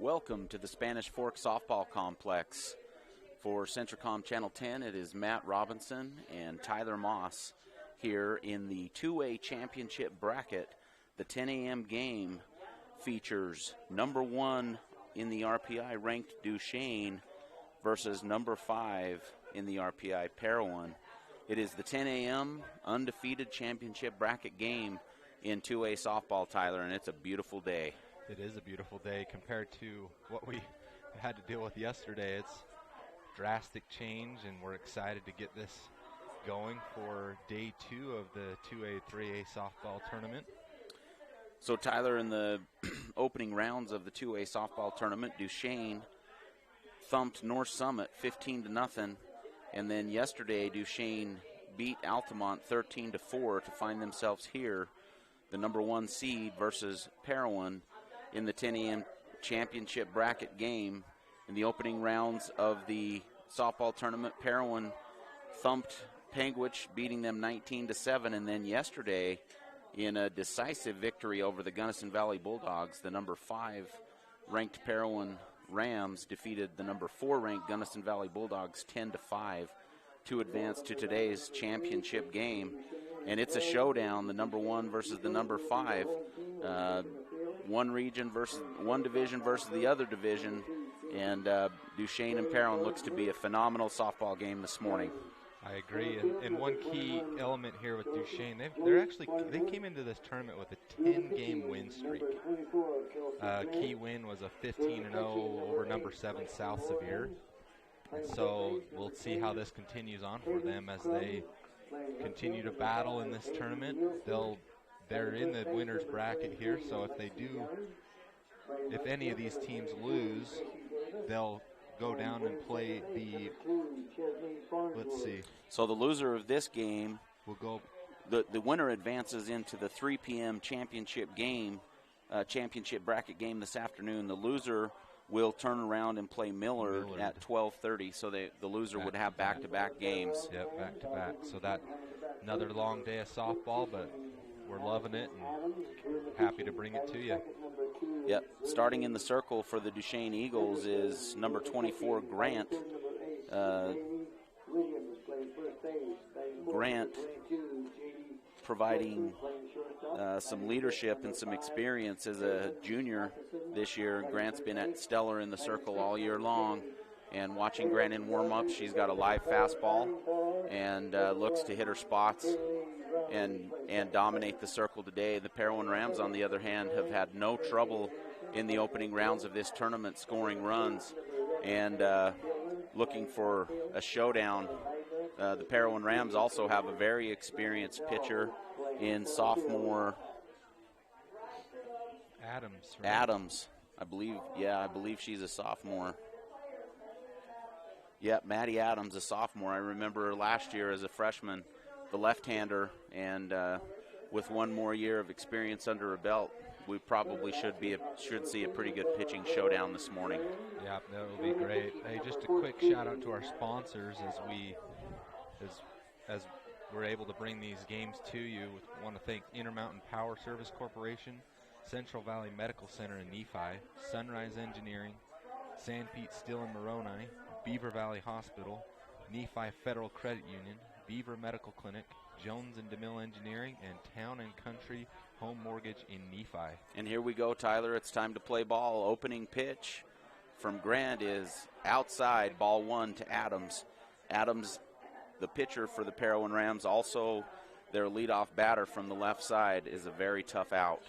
Welcome to the Spanish Fork Softball Complex. For Centricom Channel 10, it is Matt Robinson and Tyler Moss here in the 2A championship bracket. The 10 a.m. game features number 1 in the RPI ranked Duchesne versus number 5 in the RPI Parowan. It is the 10 a.m. undefeated championship bracket game in 2A softball, Tyler, and it's a beautiful day. It is a beautiful day compared to what we had to deal with yesterday. It's drastic change, and we're excited to get this going for day 2 of the 2A, 3A softball tournament. So, Tyler, in the opening rounds of the 2A softball tournament, Duchesne thumped North Summit 15-0, and then yesterday Duchesne beat Altamont 13-4 to find themselves here, the number 1 seed versus Parowan in the 10 a.m. championship bracket game. In the opening rounds of the softball tournament, Parowan thumped Panguitch, beating them 19-7, and then yesterday, in a decisive victory over the Gunnison Valley Bulldogs, the number 5 ranked Parowan Rams defeated the number 4 ranked Gunnison Valley Bulldogs 10-5 to advance to today's championship game. And it's a showdown, the number 1 versus the number 5. One region versus one division versus the other division, and Duchesne and Parowan looks to be a phenomenal softball game this morning. I agree, and one key element here with Duchesne, they came into this tournament with a 10-game win streak. Key win was a 15-0 over number 7 South Sevier, and so we'll see how this continues on for them as they continue to battle in this tournament. They're in the winner's bracket here, so if any of these teams lose, they'll go down and play let's see. So the loser of this game will go. The winner advances into the 3 p.m. championship bracket game this afternoon. The loser will turn around and play Millard at 12:30, so the loser would have back-to-back games. Yep, back-to-back. So that another long day of softball, but we're loving it and happy to bring it to you. Yep. Starting in the circle for the Duchesne Eagles is number 24, Grant. Grant providing some leadership and some experience as a junior this year. Grant's been stellar in the circle all year long. And watching Grant in warm-up, she's got a live fastball and looks to hit her spots and dominate the circle today. The Parowan Rams, on the other hand, have had no trouble in the opening rounds of this tournament scoring runs and looking for a showdown. The Parowan Rams also have a very experienced pitcher in sophomore Adams. Right? Adams, I believe she's a sophomore. Yep, Maddie Adams, a sophomore. I remember her last year as a freshman, the left-hander, and with one more year of experience under her belt, we probably should see a pretty good pitching showdown this morning. Yeah, that will be great. Hey, just a quick shout out to our sponsors as we're able to bring these games to you. We want to thank Intermountain Power Service Corporation, Central Valley Medical Center in Nephi, Sunrise Engineering, San Pete Steel and Moroni, Beaver Valley Hospital, Nephi Federal Credit Union, Beaver Medical Clinic, Jones and DeMille Engineering, and Town and Country Home Mortgage in Nephi. And here we go, Tyler. It's time to play ball. Opening pitch from Grant is outside, ball 1 to Adams. Adams, the pitcher for the Parowan Rams, also their leadoff batter from the left side, is a very tough out.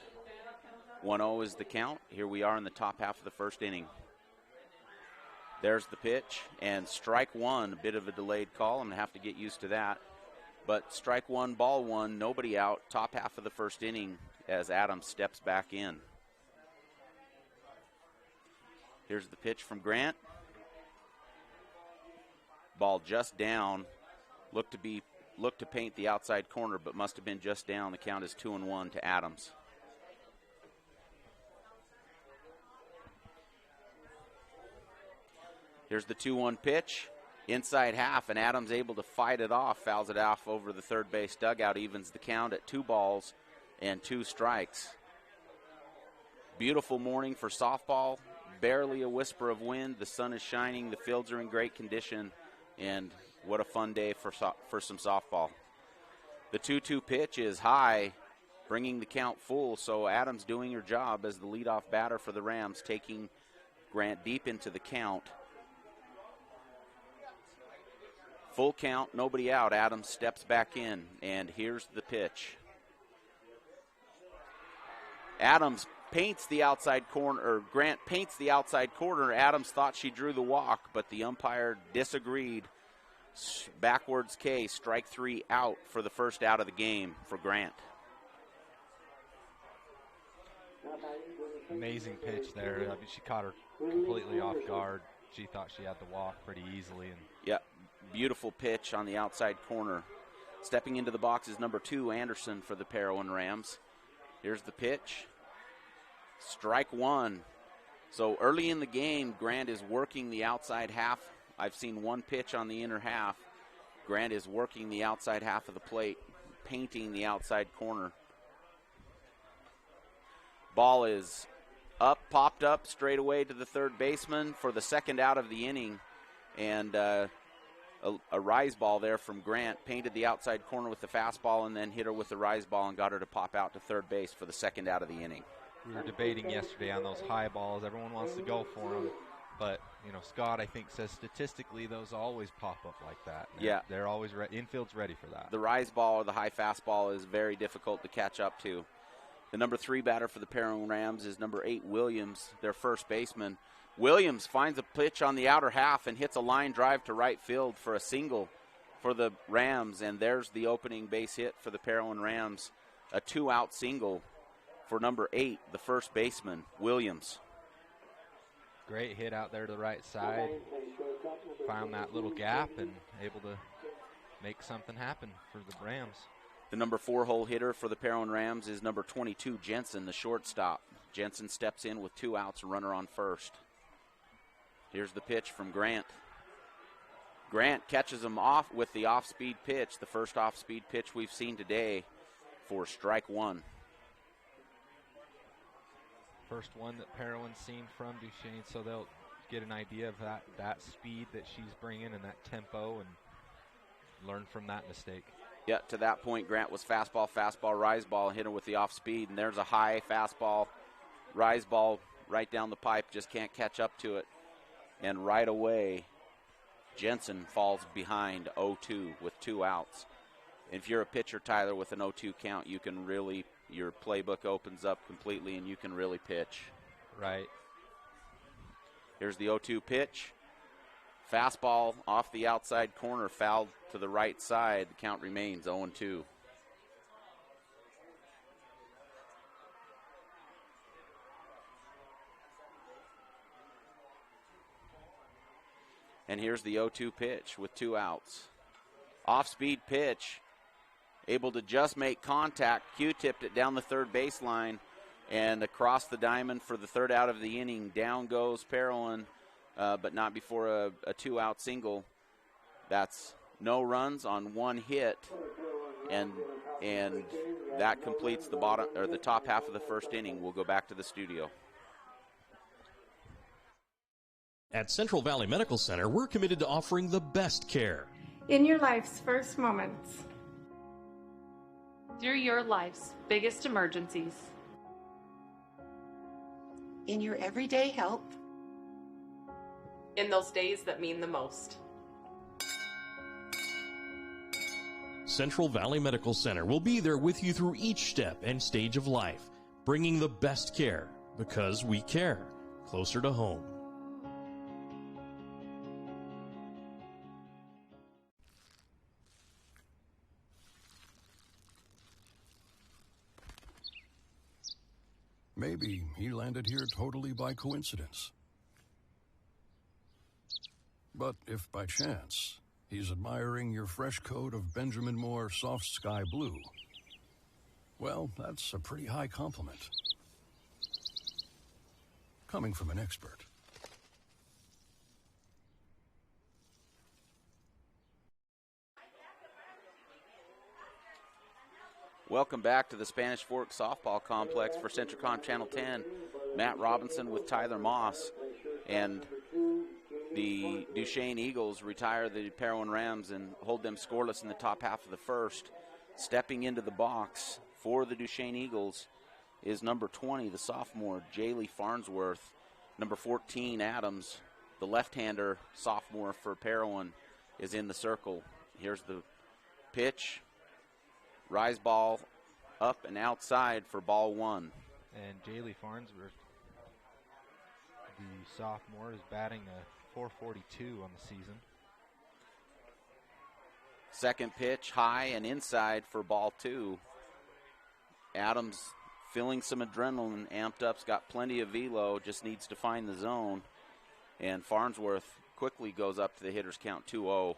1-0 is the count. Here we are in the top half of the first inning. There's the pitch, and strike 1, a bit of a delayed call. I'm going to have to get used to that. But strike 1, ball 1, nobody out, top half of the first inning as Adams steps back in. Here's the pitch from Grant. Ball just down. Looked to paint the outside corner, but must have been just down. The count is 2-1 to Adams. Here's the 2-1 pitch. Inside half, and Adams able to fight it off, fouls it off over the third base dugout, evens the count at 2 balls and 2 strikes. Beautiful morning for softball. barely a whisper of wind. The sun is shining. The fields are in great condition. And what a fun day for some softball. The 2-2 pitch is high, bringing the count full. So Adams doing her job as the leadoff batter for the Rams, taking Grant deep into the count. Full count, nobody out. Adams steps back in, and here's the pitch. Adams paints the outside corner, or Grant paints the outside corner. Adams thought she drew the walk, but the umpire disagreed. Backwards K, strike 3 out for the first out of the game for Grant. Amazing pitch there. I mean, she caught her completely off guard. She thought she had the walk pretty easily. And yeah, beautiful pitch on the outside corner. Stepping into the box is number 2, Anderson, for the Parowan Rams. Here's the pitch. Strike 1. So early in the game, Grant is working the outside half. I've seen one pitch on the inner half. Grant is working the outside half of the plate, painting the outside corner. Ball is up, popped up straight away to the third baseman for the second out of the inning. And a rise ball there from Grant, painted the outside corner with the fastball and then hit her with the rise ball and got her to pop out to third base for the second out of the inning. We were debating yesterday on those high balls. Everyone wants to go for them. But, you know, Scott, I think, says statistically those always pop up like that. Yeah. They're always infield's ready for that. The rise ball or the high fastball is very difficult to catch up to. The number 3 batter for the Parowan Rams is number 8, Williams, their first baseman. Williams finds a pitch on the outer half and hits a line drive to right field for a single for the Rams. And there's the opening base hit for the Parowan Rams, a 2-out single for number 8, the first baseman, Williams. Great hit out there to the right side. Found that little gap and able to make something happen for the Rams. The number 4 hole hitter for the Parowan Rams is number 22, Jensen, the shortstop. Jensen steps in with 2 outs, a runner on first. Here's the pitch from Grant. Grant catches him off with the off-speed pitch, the first off-speed pitch we've seen today for strike 1. First one that Parowan's seen from Duchesne, so they'll get an idea of that speed that she's bringing and that tempo and learn from that mistake. Yeah, to that point, Grant was fastball, rise ball, hit her with the off speed, and there's a high fastball, rise ball right down the pipe, just can't catch up to it. And right away, Jensen falls behind 0-2 with 2 outs. If you're a pitcher, Tyler, with an 0-2 count, you can really, your playbook opens up completely and you can really pitch. Right. Here's the 0-2 pitch. Fastball off the outside corner, fouled to the right side. The count remains 0-2. And here's the 0-2 pitch with 2 outs. Off-speed pitch, able to just make contact. Q-tipped it down the third baseline and across the diamond for the third out of the inning. Down goes Parowan, but not before a 2-out single. That's no runs on 1 hit, and that completes the bottom or the top half of the first inning. We'll go back to the studio. At Central Valley Medical Center, we're committed to offering the best care. In your life's first moments. Through your life's biggest emergencies. In your everyday help. In those days that mean the most. Central Valley Medical Center will be there with you through each step and stage of life, bringing the best care because we care, closer to home. Maybe he landed here totally by coincidence. But if by chance he's admiring your fresh coat of Benjamin Moore soft sky blue, well, that's a pretty high compliment. Coming from an expert. Welcome back to the Spanish Fork Softball Complex for Centricom Channel 10. Matt Robinson with Tyler Moss. And the Duchesne Eagles retire the Parowan Rams and hold them scoreless in the top half of the first. Stepping into the box for the Duchesne Eagles is number 20, the sophomore, Jaylee Farnsworth. Number 14, Adams, the left-hander, sophomore for Parowan, is in the circle. Here's the pitch. Rise ball up and outside for ball 1. And Jaylee Farnsworth, the sophomore, is batting a .442 on the season. Second pitch, high and inside for ball 2. Adams feeling some adrenaline, amped up's got plenty of velo, just needs to find the zone. And Farnsworth quickly goes up to the hitter's count 2-0.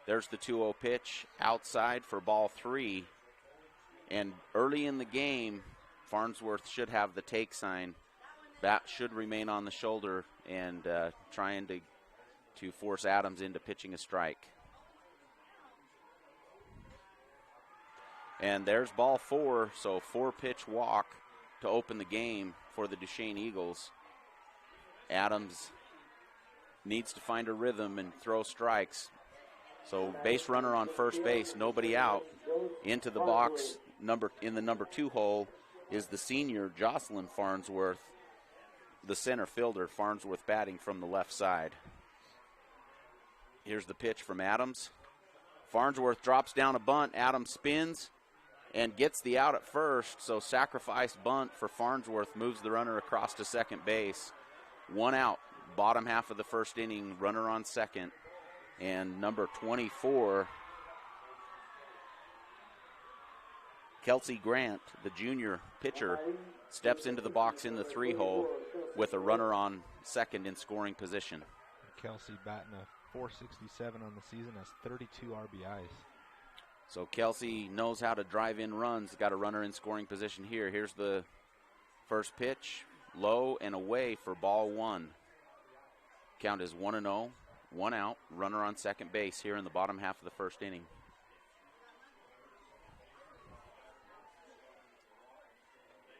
There's the 2-0 pitch outside for ball 3. And early in the game, Farnsworth should have the take sign. Bat should remain on the shoulder and trying to force Adams into pitching a strike. And there's ball 4, so 4-pitch walk to open the game for the Duchesne Eagles. Adams needs to find a rhythm and throw strikes. So base runner on first base, nobody out. Into the box, in the number 2 hole, is the senior Jocelyn Farnsworth, the center fielder. Farnsworth batting from the left side. Here's the pitch from Adams. Farnsworth drops down a bunt. Adams spins and gets the out at first, so sacrifice bunt for Farnsworth moves the runner across to second base. 1 out, bottom half of the first inning, runner on second. And number 24, Kelsey Grant, the junior pitcher, steps into the box in the 3 hole with a runner on second in scoring position. Kelsey batting a .467 on the season, has 32 RBIs. So Kelsey knows how to drive in runs. Got a runner in scoring position here. Here's the first pitch, low and away for ball 1. Count is 1-0, 1 out, runner on second base here in the bottom half of the first inning.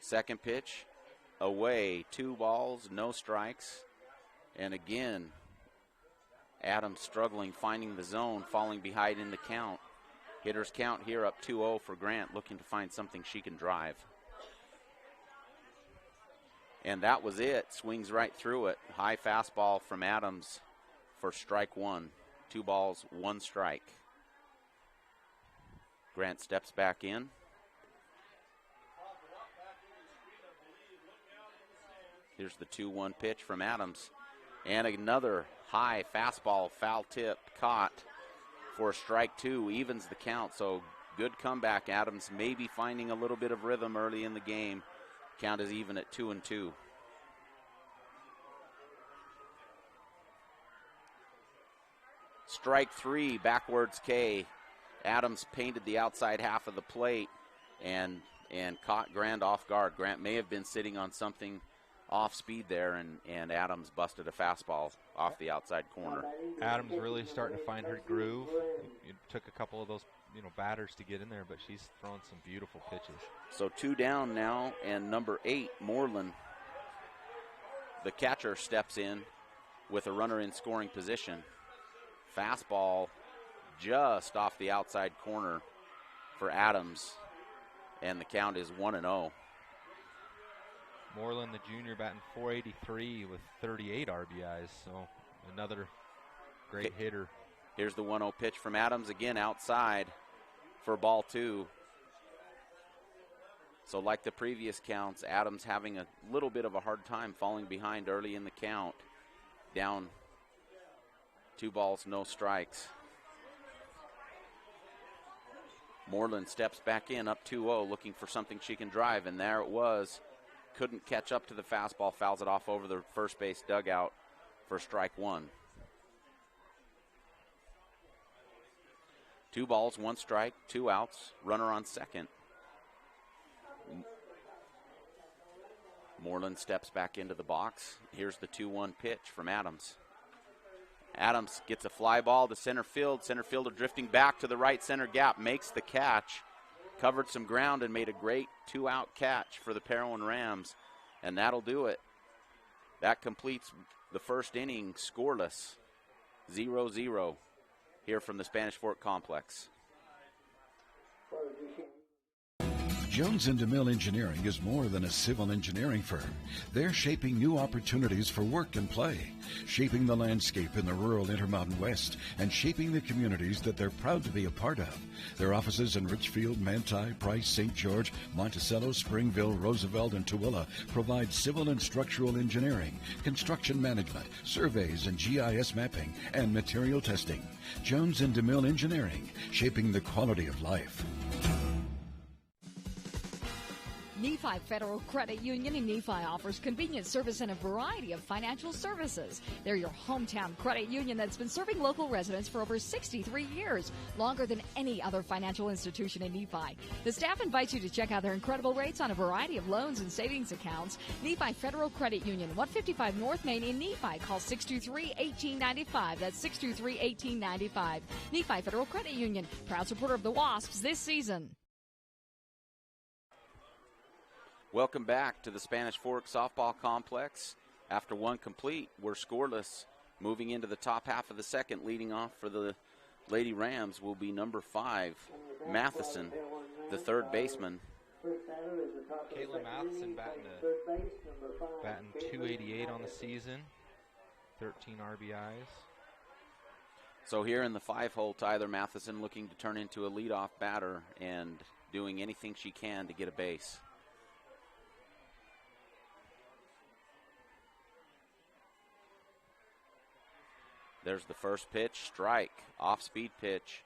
Second pitch, away, 2 balls, no strikes. And again, Adams struggling, finding the zone, falling behind in the count. Hitter's count here up 2-0 for Grant, looking to find something she can drive. And that was it. Swings right through it. High fastball from Adams for strike 1. 2 balls, 1 strike. Grant steps back in. Here's the 2-1 pitch from Adams. And another high fastball, foul tip, caught for strike 2, evens the count. So good comeback. Adams maybe finding a little bit of rhythm early in the game. Count is even at 2-2. Strike 3, backwards K. Adams painted the outside half of the plate and caught Grant off guard. Grant may have been sitting on something off speed there, and Adams busted a fastball off the outside corner. Adams really starting to find her groove. It took a couple of those batters to get in there, but she's throwing some beautiful pitches. So 2 down now, and number 8, Moreland, the catcher, steps in with a runner in scoring position. Fastball just off the outside corner for Adams, and the count is 1-0. Moreland, the junior, batting .483 with 38 RBIs, so another great hitter. Here's the 1-0 pitch from Adams, again outside for ball 2. So like the previous counts, Adams having a little bit of a hard time falling behind early in the count. Down 2 balls, no strikes. Moreland steps back in, up 2-0, looking for something she can drive, and there it was. Couldn't catch up to the fastball, fouls it off over the first base dugout for strike 1. 2 balls, 1 strike, 2 outs, runner on second. Moreland steps back into the box. Here's the 2-1 pitch from Adams. Adams gets a fly ball to center field. Center fielder drifting back to the right center gap, makes the catch. Covered some ground and made a great 2-out catch for the Parowan Rams, and that'll do it. That completes the first inning scoreless, 0-0 here from the Spanish Fork Complex. Jones and DeMille Engineering is more than a civil engineering firm. They're shaping new opportunities for work and play, shaping the landscape in the rural Intermountain West, and shaping the communities that they're proud to be a part of. Their offices in Richfield, Manti, Price, St. George, Monticello, Springville, Roosevelt, and Tooele provide civil and structural engineering, construction management, surveys and GIS mapping, and material testing. Jones and DeMille Engineering, shaping the quality of life. Nephi Federal Credit Union in Nephi offers convenient service and a variety of financial services. They're your hometown credit union that's been serving local residents for over 63 years, longer than any other financial institution in Nephi. The staff invites you to check out their incredible rates on a variety of loans and savings accounts. Nephi Federal Credit Union, 155 North Main in Nephi. Call 623-1895. That's 623-1895. Nephi Federal Credit Union, proud supporter of the Wasps this season. Welcome back to the Spanish Fork Softball Complex. After one complete, we're scoreless. Moving into the top half of the second, leading off for the Lady Rams will be number 5, Matheson, the third baseman. Caitlin Matheson batting 288 on the season, 13 RBIs. So here in the 5-hole, Tyler Matheson looking to turn into a leadoff batter and doing anything she can to get a base. There's the first pitch, strike, off-speed pitch.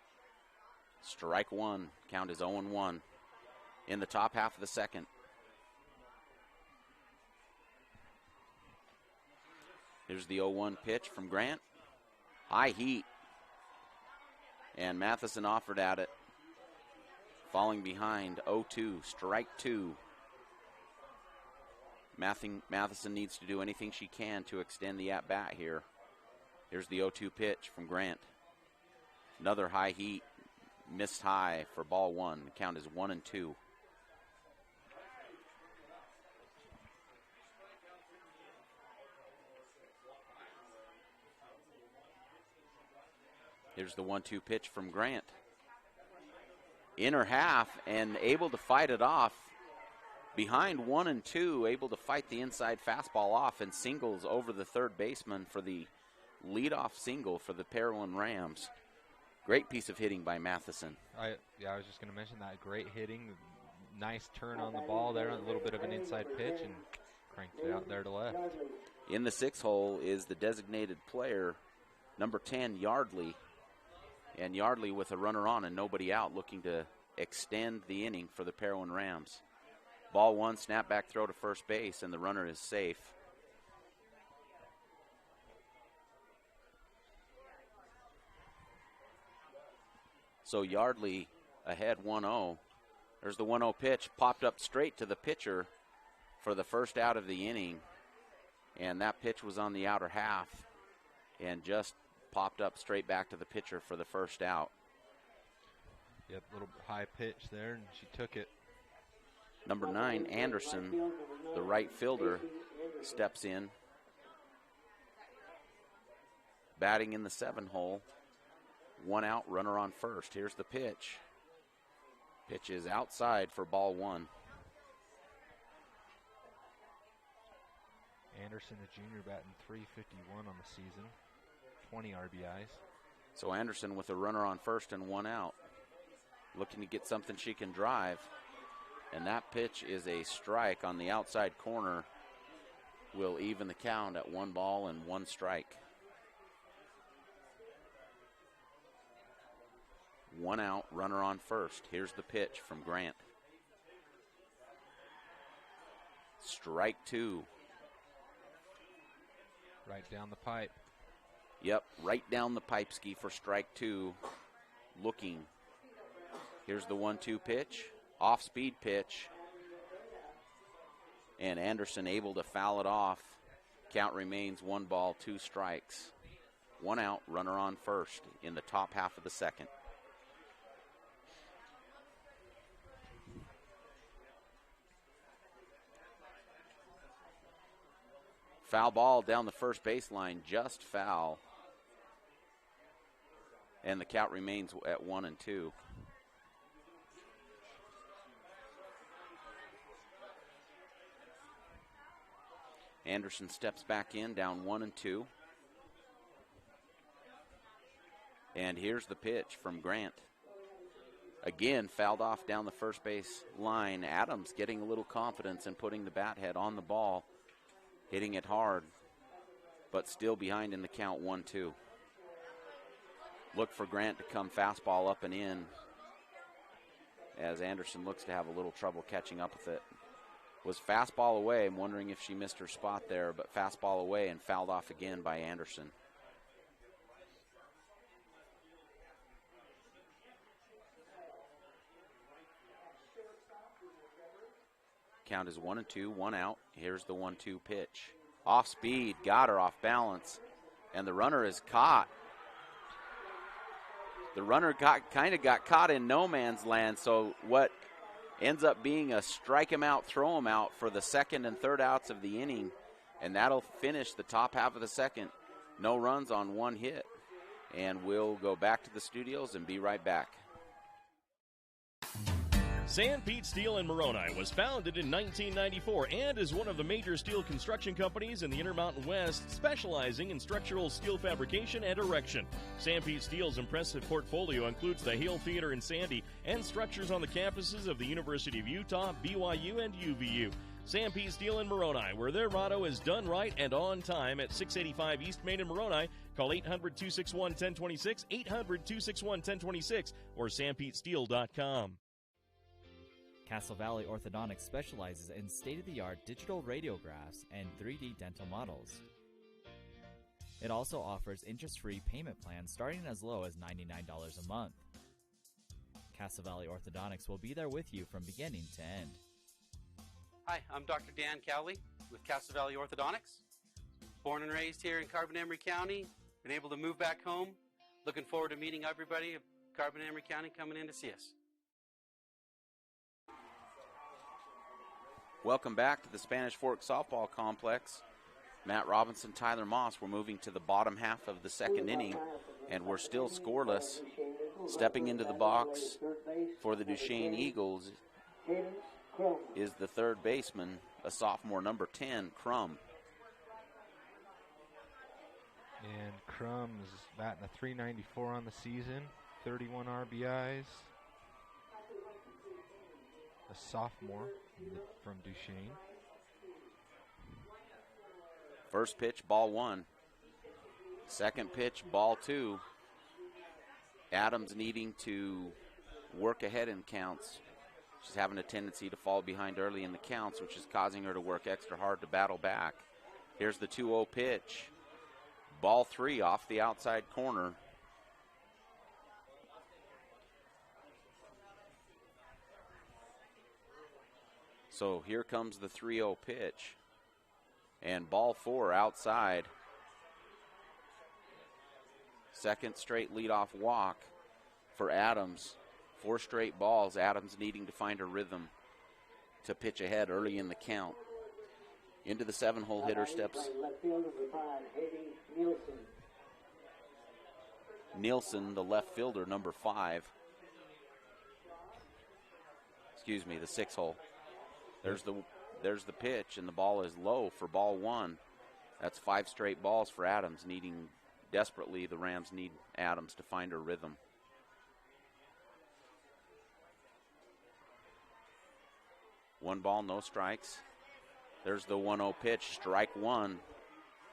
Strike one, count is 0-1 in the top half of the second. Here's the 0-1 pitch from Grant. High heat. And Matheson offered at it. Falling behind, 0-2, strike 2. Matheson needs to do anything she can to extend the at-bat here. Here's the 0-2 pitch from Grant. Another high heat, missed high for ball 1. The count is 1-2. Here's the 1-2 pitch from Grant. Inner half and able to fight it off. Behind 1-2, able to fight the inside fastball off and singles over the third baseman for the leadoff single for the Parowan Rams. Great piece of hitting by Matheson. I was just going to mention that. Great hitting. Nice turn on the ball there. A little bit of an inside pitch and cranked it out there to left. In the 6th hole is the designated player, number 10, Yardley. And Yardley with a runner on and nobody out, looking to extend the inning for the Parowan Rams. Ball 1, snap back throw to first base, and the runner is safe. So Yardley ahead 1-0. There's the 1-0 pitch, popped up straight to the pitcher for the first out of the inning. And that pitch was on the outer half and just popped up straight back to the pitcher for the first out. Yep, little high pitch there, and she took it. Number 9, Anderson, the right fielder, steps in. Batting in the 7-hole. 1 out, runner on first. Here's the pitch. Pitch is outside for ball 1. Anderson, the junior, batting .351 on the season, 20 RBIs. So Anderson with a runner on first and 1 out. Looking to get something she can drive. And that pitch is a strike on the outside corner. Will even the count at 1 ball and 1 strike. 1 out, runner on first. Here's the pitch from Grant. Strike 2. Right down the pipe. Yep, right down the pipe ski for strike 2. Looking. Here's the 1-2 pitch. Off-speed pitch. And Anderson able to foul it off. Count remains 1 ball, 2 strikes. 1 out, runner on first in the top half of the second. Foul ball down the first baseline, just foul. And the count remains at 1-2. Anderson steps back in, down 1-2. And here's the pitch from Grant. Again, fouled off down the first base line. Adams getting a little confidence and putting the bat head on the ball, hitting it hard, but still behind in the count 1-2. Look for Grant to come fastball up and in as Anderson looks to have a little trouble catching up with it. Was fastball away. I'm wondering if she missed her spot there, but fastball away and fouled off again by Anderson. Count is 1-2, 1 out. Here's the 1-2 pitch. Off speed, got her off balance, and the runner is caught. The runner kind of got caught in no man's land, so what ends up being a strike him out, throw him out for the second and third outs of the inning, and that'll finish the top half of the second. No runs on one hit, and we'll go back to the studios and be right back. Sanpete Steel in Moroni was founded in 1994 and is one of the major steel construction companies in the Intermountain West, specializing in structural steel fabrication and erection. Sanpete Steel's impressive portfolio includes the Hale Theater in Sandy and structures on the campuses of the University of Utah, BYU, and UVU. Sanpete Steel in Moroni, where their motto is done right and on time, at 685 East Main in Moroni. Call 800-261-1026, 800-261-1026, or sanpetesteel.com. Castle Valley Orthodontics specializes in state-of-the-art digital radiographs and 3D dental models. It also offers interest-free payment plans starting as low as $99 a month. Castle Valley Orthodontics will be there with you from beginning to end. Hi, I'm Dr. Dan Cowley with Castle Valley Orthodontics. Born and raised here in Carbon-Emery County, been able to move back home. Looking forward to meeting everybody of Carbon-Emery County coming in to see us. Welcome back to the Spanish Fork Softball Complex. Matt Robinson, Tyler Moss. We're moving to the bottom half of the second inning, and we're still scoreless. Stepping into the box for the Duchesne Eagles is the third baseman, a sophomore, number 10, Crum. And Crum's batting a .394 on the season, 31 RBIs. A sophomore from Duchesne. First pitch, ball 1. Second pitch, ball 2. Adams needing to work ahead in counts. She's having a tendency to fall behind early in the counts, which is causing her to work extra hard to battle back. Here's the 2-0 pitch. Ball 3 off the outside corner. So here comes the 3-0 pitch. And ball 4 outside. Second straight leadoff walk for Adams. 4 straight balls. Adams needing to find her rhythm to pitch ahead early in the count. Into the 7-hole hitter steps Nielsen, the left fielder, number 5. Excuse me, the 6-hole. There's the pitch, and the ball is low for ball 1. That's 5 straight balls for Adams, needing desperately. The Rams need Adams to find her rhythm. One ball, no strikes. There's the 1-0 pitch, strike 1.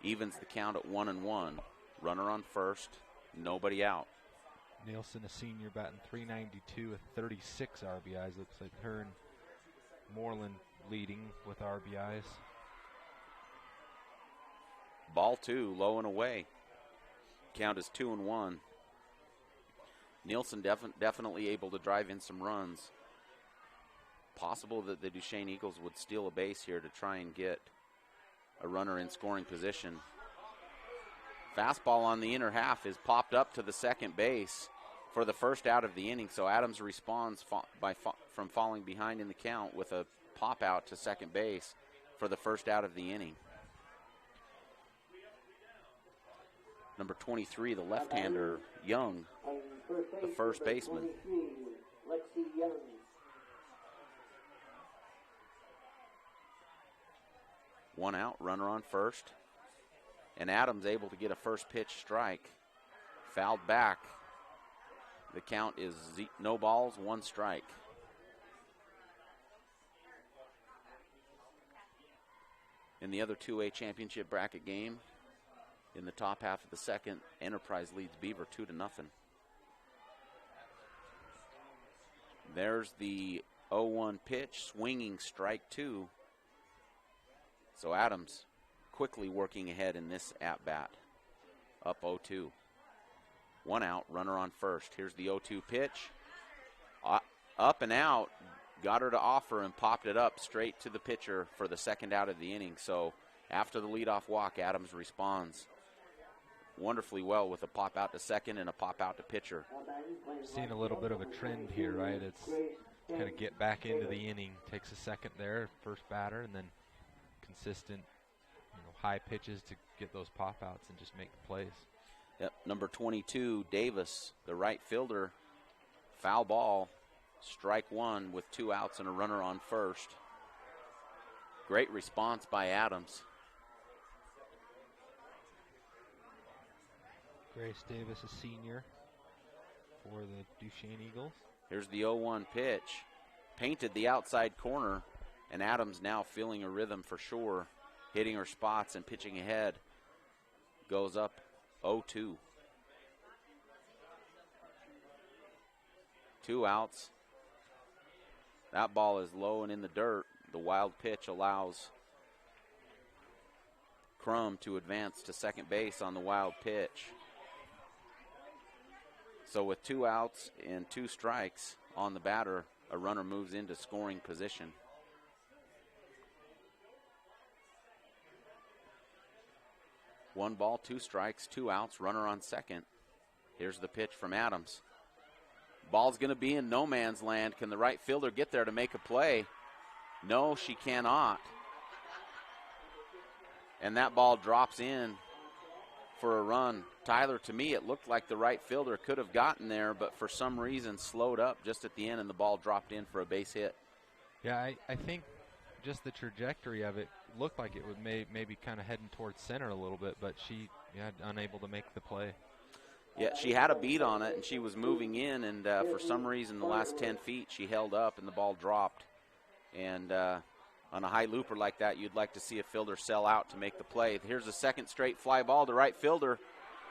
Evens the count at 1-1. Runner on first, nobody out. Nielsen, a senior, batting .392 with 36 RBIs. Looks like her and Moreland leading with RBIs. Ball 2, low and away. Count is 2-1. Nielsen definitely able to drive in some runs. Possible that the Duchesne Eagles would steal a base here to try and get a runner in scoring position. Fastball on the inner half is popped up to the second base for the first out of the inning. So Adams responds from falling behind in the count with a pop out to second base for the first out of the inning. Number 23, the left-hander, Young, the first baseman. One out, runner on first. And Adams able to get a first pitch strike. Fouled back. The count is no balls, 1 strike. In the other 2A championship bracket game, in the top half of the second, Enterprise leads Beaver 2-0. There's the 0-1 pitch, swinging strike 2. So Adams quickly working ahead in this at-bat, up 0-2. 1 out, runner on first. Here's the 0-2 pitch. Up and out, got her to offer and popped it up straight to the pitcher for the second out of the inning. So after the leadoff walk, Adams responds wonderfully well with a pop out to second and a pop out to pitcher. Seeing a little bit of a trend here, right? It's kind of get back into the inning, takes a second there, first batter, and then consistent, high pitches to get those pop outs and just make the plays. Yep, number 22, Davis, the right fielder, foul ball, strike 1 with 2 outs and a runner on first. Great response by Adams. Grace Davis, a senior for the Duchesne Eagles. Here's the 0-1 pitch. Painted the outside corner, and Adams now feeling a rhythm for sure, hitting her spots and pitching ahead. Goes up 0-2. 2 outs. That ball is low and in the dirt. The wild pitch allows Crum to advance to second base on the wild pitch. So with 2 outs and 2 strikes on the batter, a runner moves into scoring position. One ball, 2 strikes, 2 outs, runner on second. Here's the pitch from Adams. Ball's going to be in no man's land. Can the right fielder get there to make a play? No, she cannot. And that ball drops in for a run. Tyler, to me, it looked like the right fielder could have gotten there, but for some reason slowed up just at the end, and the ball dropped in for a base hit. Yeah, I think just the trajectory of it looked like it would maybe kind of heading towards center a little bit, but she unable to make the play. Yeah, she had a beat on it, and she was moving in, and for some reason the last 10 feet she held up and the ball dropped. And on a high looper like that, you'd like to see a fielder sell out to make the play. Here's a second straight fly ball to right fielder,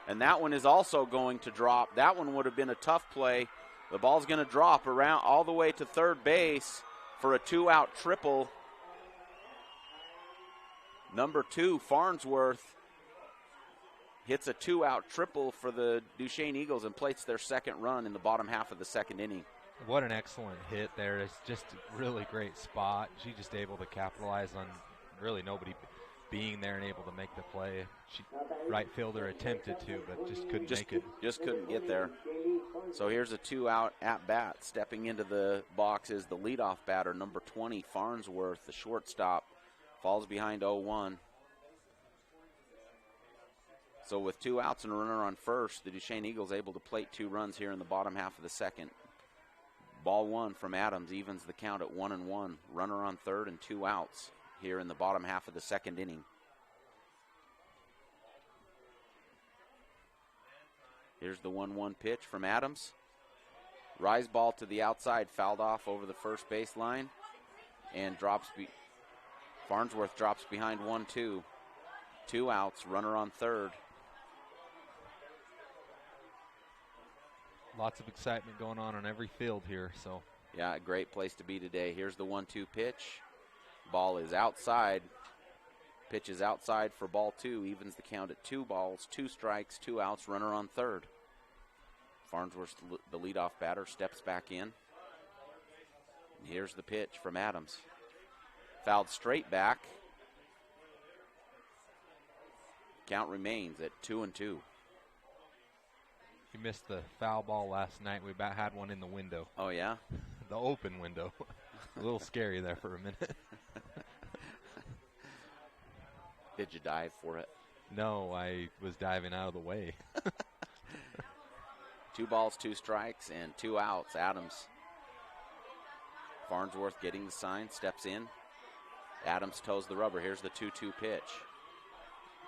and that one is also going to drop. That one would have been a tough play. The ball's going to drop around all the way to third base for a 2-out triple. Number 2, Farnsworth, hits a 2-out triple for the Duchesne Eagles and plates their second run in the bottom half of the second inning. What an excellent hit there. It's just a really great spot. She just able to capitalize on really nobody being there and able to make the play. Right fielder attempted to, but just couldn't make it. Just couldn't get there. So here's a 2-out at-bat. Stepping into the box is the leadoff batter, number 20, Farnsworth, the shortstop. Falls behind 0-1. So with 2 outs and a runner on first, the Duchesne Eagles able to plate 2 runs here in the bottom half of the second. Ball 1 from Adams evens the count at 1-1. Runner on third and 2 outs here in the bottom half of the second inning. Here's the 1-1 pitch from Adams. Rise ball to the outside, fouled off over the first base line, and Farnsworth drops behind 1-2. 2 outs, runner on third. Lots of excitement going on every field here. So yeah, a great place to be today. Here's the 1-2 pitch. Ball is outside. Pitch is outside for ball 2. Evens the count at 2 balls, 2 strikes, 2 outs, runner on third. Farnsworth, the leadoff batter, steps back in. Here's the pitch from Adams. Fouled straight back. Count remains at 2-2. He missed the foul ball last night. We about had one in the window. Oh, yeah? The open window. A little scary there for a minute. Did you dive for it? No, I was diving out of the way. 2 balls, 2 strikes, and 2 outs. Adams. Farnsworth getting the sign, steps in. Adams toes the rubber. Here's the 2-2 pitch.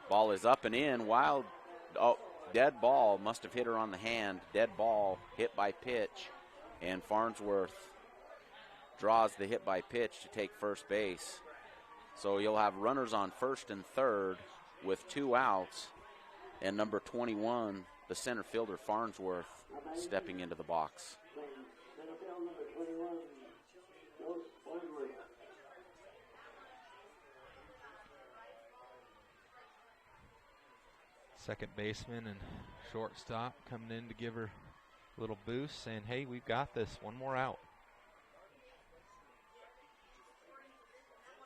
Ball is up and in. Wild, dead ball. Must have hit her on the hand. Dead ball, hit by pitch. And Farnsworth draws the hit by pitch to take first base. So you'll have runners on first and third with 2 outs. And number 21, the center fielder, Farnsworth, stepping into the box. Second baseman and shortstop coming in to give her a little boost, saying, hey, we've got this. One more out.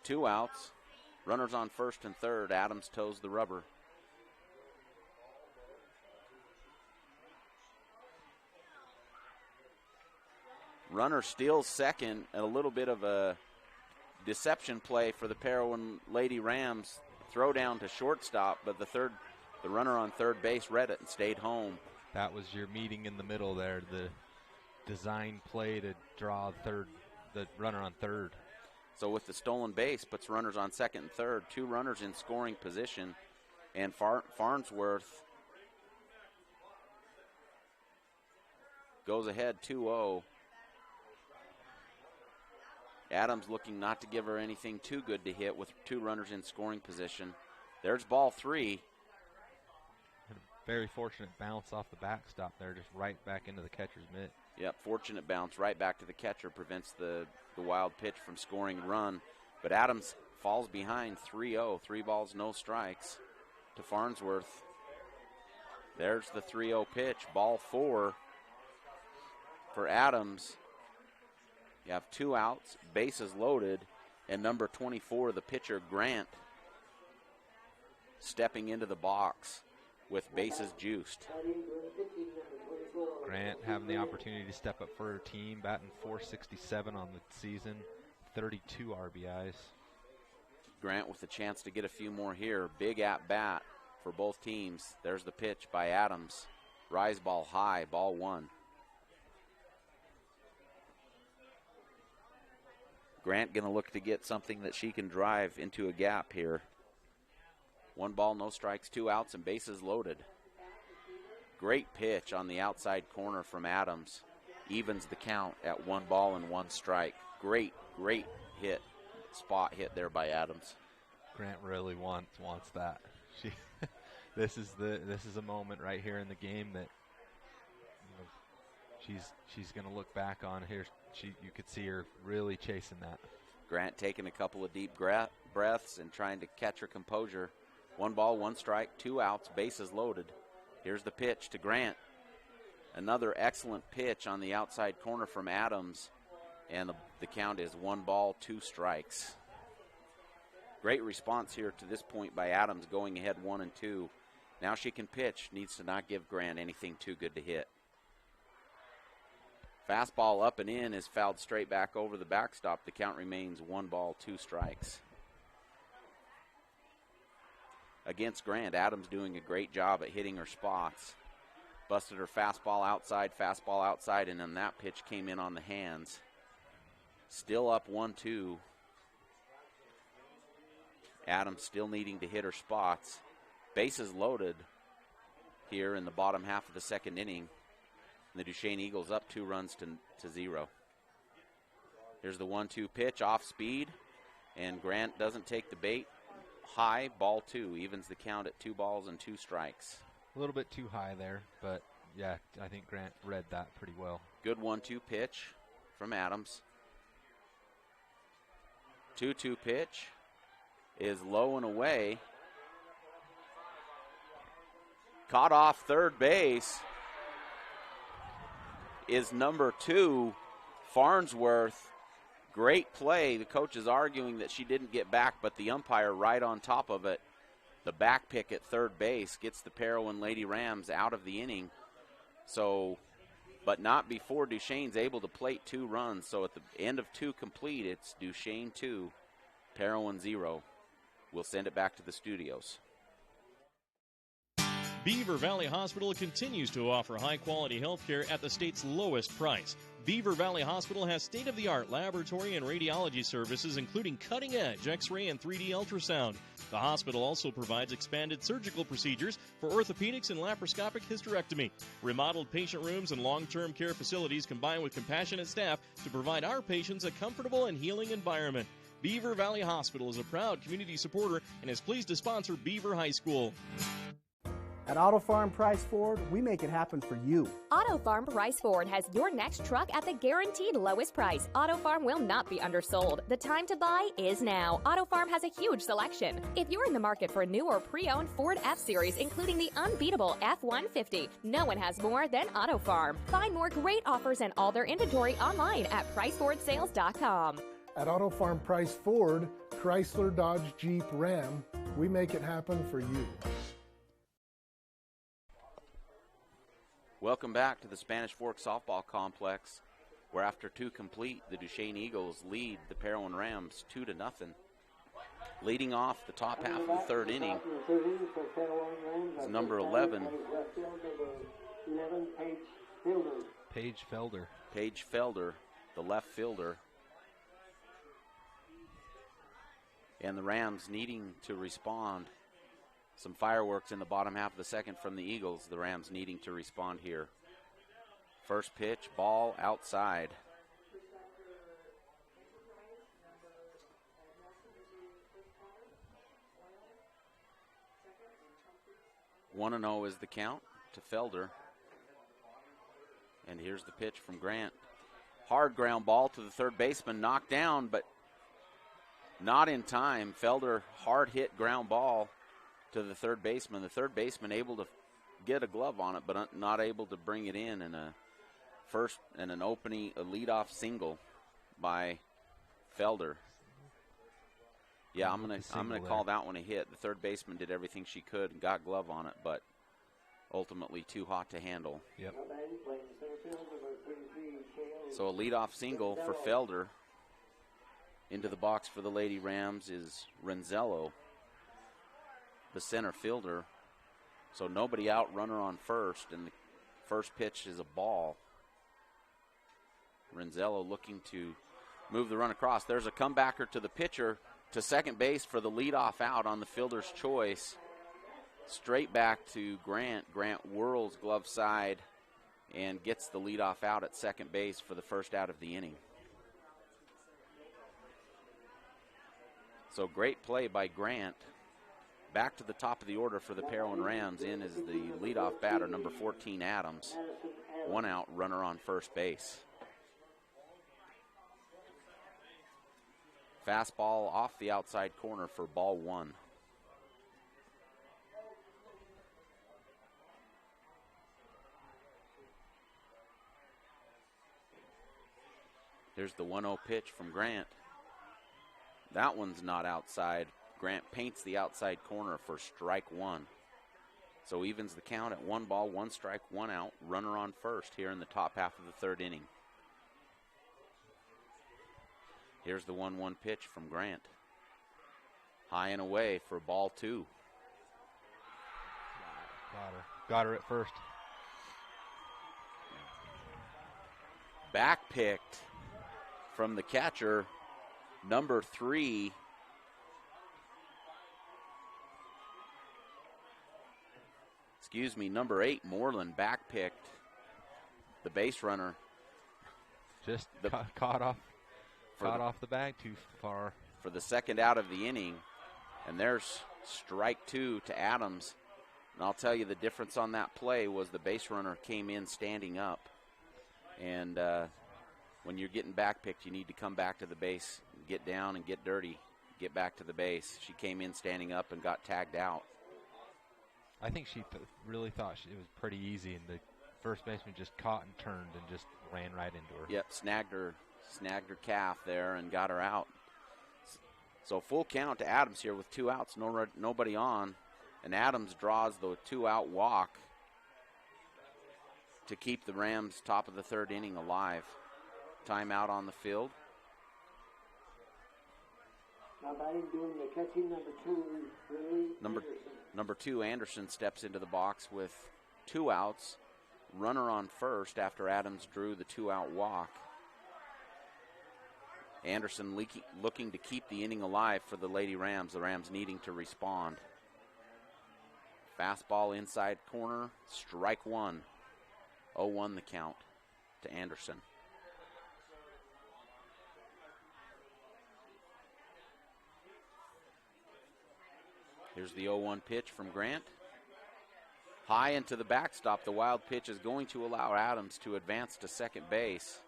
2 outs. Runners on first and third. Adams toes the rubber. Runner steals second, and a little bit of a deception play for the Parowan Lady Rams. Throw down to shortstop, but the runner on third base read it and stayed home. That was your meeting in the middle there, the design play to draw the runner on third. So with the stolen base, puts runners on second and third, 2 runners in scoring position, and Farnsworth goes ahead 2-0. Adams looking not to give her anything too good to hit with 2 runners in scoring position. There's ball 3. And a very fortunate bounce off the backstop there, just right back into the catcher's mitt. Yep, fortunate bounce right back to the catcher, prevents the wild pitch from scoring a run. But Adams falls behind 3-0, 3 balls, no strikes to Farnsworth. There's the 3-0 pitch, ball 4 for Adams. You have 2 outs, bases loaded, and number 24, the pitcher, Grant, stepping into the box with bases juiced. Grant having the opportunity to step up for her team, batting .467 on the season, 32 RBIs. Grant with a chance to get a few more here. Big at bat for both teams. There's the pitch by Adams. Rise ball high, ball 1. Grant going to look to get something that she can drive into a gap here. 1 ball, no strikes, 2 outs, and bases loaded. Great pitch on the outside corner from Adams. Evens the count at 1 ball and 1 strike. Great hit, spot hit there by Adams. Grant really wants that. This is a moment right here in the game that she's going to look back on here. You could see her really chasing that. Grant taking a couple of deep breaths and trying to catch her composure. 1 ball, 1 strike, 2 outs, bases loaded. Here's the pitch to Grant. Another excellent pitch on the outside corner from Adams, and the count is 1 ball, 2 strikes. Great response here to this point by Adams, going ahead 1-2. Now she can pitch, needs to not give Grant anything too good to hit. Fastball up and in is fouled straight back over the backstop. The count remains 1 ball, 2 strikes. Against Grant, Adams doing a great job at hitting her spots. Busted her fastball outside, and then that pitch came in on the hands. Still up 1-2. Adams still needing to hit her spots. Bases loaded here in the bottom half of the second inning. The Duchesne Eagles up 2 runs to 0. Here's the 1-2 pitch, off speed, and Grant doesn't take the bait. High, ball 2, evens the count at 2 balls and 2 strikes. A little bit too high there, but yeah, I think Grant read that pretty well. Good 1-2 pitch from Adams. 2-2 pitch is low and away. Caught off third base is number 2, Farnsworth. Great play. The coach is arguing that she didn't get back, but the umpire right on top of it. The back pick at third base gets the Parowan Lady Rams out of the inning. So, but not before Duchesne's able to plate 2 runs. So at the end of 2 complete, it's Duchesne 2, Parowan 0. We'll send it back to the studios. Beaver Valley Hospital continues to offer high-quality health care at the state's lowest price. Beaver Valley Hospital has state-of-the-art laboratory and radiology services, including cutting-edge X-ray and 3D ultrasound. The hospital also provides expanded surgical procedures for orthopedics and laparoscopic hysterectomy. Remodeled patient rooms and long-term care facilities combine with compassionate staff to provide our patients a comfortable and healing environment. Beaver Valley Hospital is a proud community supporter and is pleased to sponsor Beaver High School. At Auto Farm Price Ford, we make it happen for you. Auto Farm Price Ford has your next truck at the guaranteed lowest price. Auto Farm will not be undersold. The time to buy is now. Auto Farm has a huge selection. If you're in the market for a new or pre-owned Ford F-Series, including the unbeatable F-150, no one has more than Auto Farm. Find more great offers and all their inventory online at PriceFordSales.com. At Auto Farm Price Ford, Chrysler, Dodge, Jeep, Ram, we make it happen for you. Welcome back to the Spanish Fork Softball Complex, where after 2 complete, the Duchesne Eagles lead the Parowan Rams 2-0. Leading off the top half of the 3rd inning is number 11, Paige Felder. Paige Felder, the left fielder. And the Rams needing to respond. Some fireworks in the bottom half of the 2nd from the Eagles. The Rams needing to respond here. First pitch, ball outside. One and 0 is the count to Felder. And here's the pitch from Grant. Hard ground ball to the third baseman, knocked down, but not in time. Felder, hard hit ground ball to the third baseman. The third baseman able to get a glove on it, but not able to bring it in. And a leadoff single by Felder. Yeah, I'm gonna call that one a hit. The third baseman did everything she could and got glove on it, but ultimately too hot to handle. Yep. So a leadoff single for Felder. Into the box for the Lady Rams is Renzello, the center fielder. So nobody out, runner on first, and the first pitch is a ball. Renzello looking to move the run across. There's a comebacker to the pitcher to second base for the leadoff out on the fielder's choice. Straight back to Grant. Grant whirls glove side and gets the leadoff out at second base for the first out of the inning. So great play by Grant. Back to the top of the order for the Parowan Rams. In is the leadoff batter, number 14, Adams. One out, runner on first base. Fastball off the outside corner for ball 1. Here's the 1-0 pitch from Grant. That one's not outside. Grant paints the outside corner for strike 1. So evens the count at 1 ball, 1 strike, 1 out. Runner on first here in the top half of the 3rd inning. Here's the 1-1 pitch from Grant. High and away for ball 2. Got her at first. Back picked from the catcher, number 3. Number 8, Moreland, back picked the base runner. Just caught off the bag too far. For the second out of the inning. And there's strike 2 to Adams. And I'll tell you the difference on that play was the base runner came in standing up. And when you're getting back picked, you need to come back to the base, get down and get dirty, get back to the base. She came in standing up and got tagged out. I think she really thought it was pretty easy, and the first baseman just caught and turned and just ran right into her. Yep, snagged her calf there and got her out. So full count to Adams here with 2 outs, nobody on, and Adams draws the 2-out walk to keep the Rams top of the 3rd inning alive. Timeout on the field. Now batting, doing the catching, number 2, Willie Anderson. Number 2, Anderson, steps into the box with 2 outs. Runner on first after Adams drew the 2-out walk. Anderson looking to keep the inning alive for the Lady Rams. The Rams needing to respond. Fastball inside corner, strike 1. 0-1 the count to Anderson. Here's the 0-1 pitch from Grant. High into the backstop. The wild pitch is going to allow Adams to advance to second base.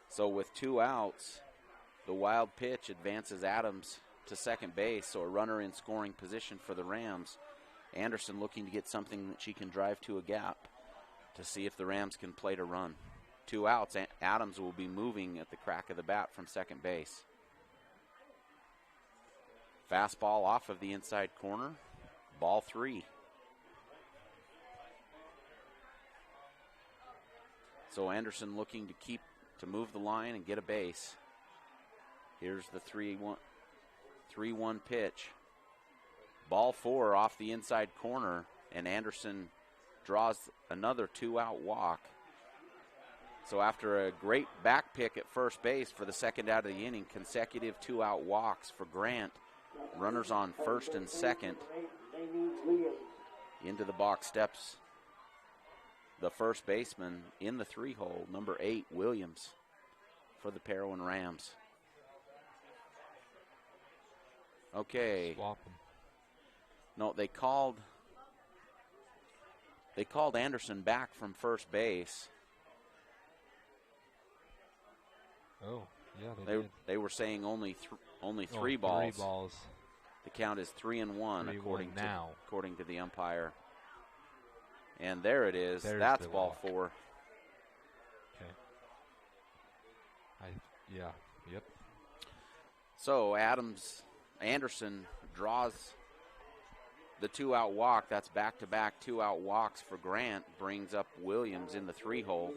So with 2 outs, the wild pitch advances Adams to second base, so a runner in scoring position for the Rams. Anderson looking to get something that she can drive to a gap to see if the Rams can plate a run. 2 outs, Adams will be moving at the crack of the bat from second base. Fastball off of the inside corner, ball 3. So Anderson looking to move the line and get a base. Here's the 3-1 pitch. Ball 4 off the inside corner, and Anderson draws another 2-out walk. So after a great back pick at first base for the second out of the inning, consecutive 2-out walks for Grant. Runners on first and second. Into the box steps the first baseman in the 3-hole, number 8, Williams, for the Parowan Rams. Okay. Swap them. No, they called Anderson back from first base. Oh, yeah, they were saying only 3 balls. 3 balls. The count is 3-1 according to the umpire. And there it is. There's That's the ball walk. 4. Okay. Yep. So Anderson draws the 2-out walk. That's back-to-back 2-out walks for Grant. Brings up Williams in the 3-hole.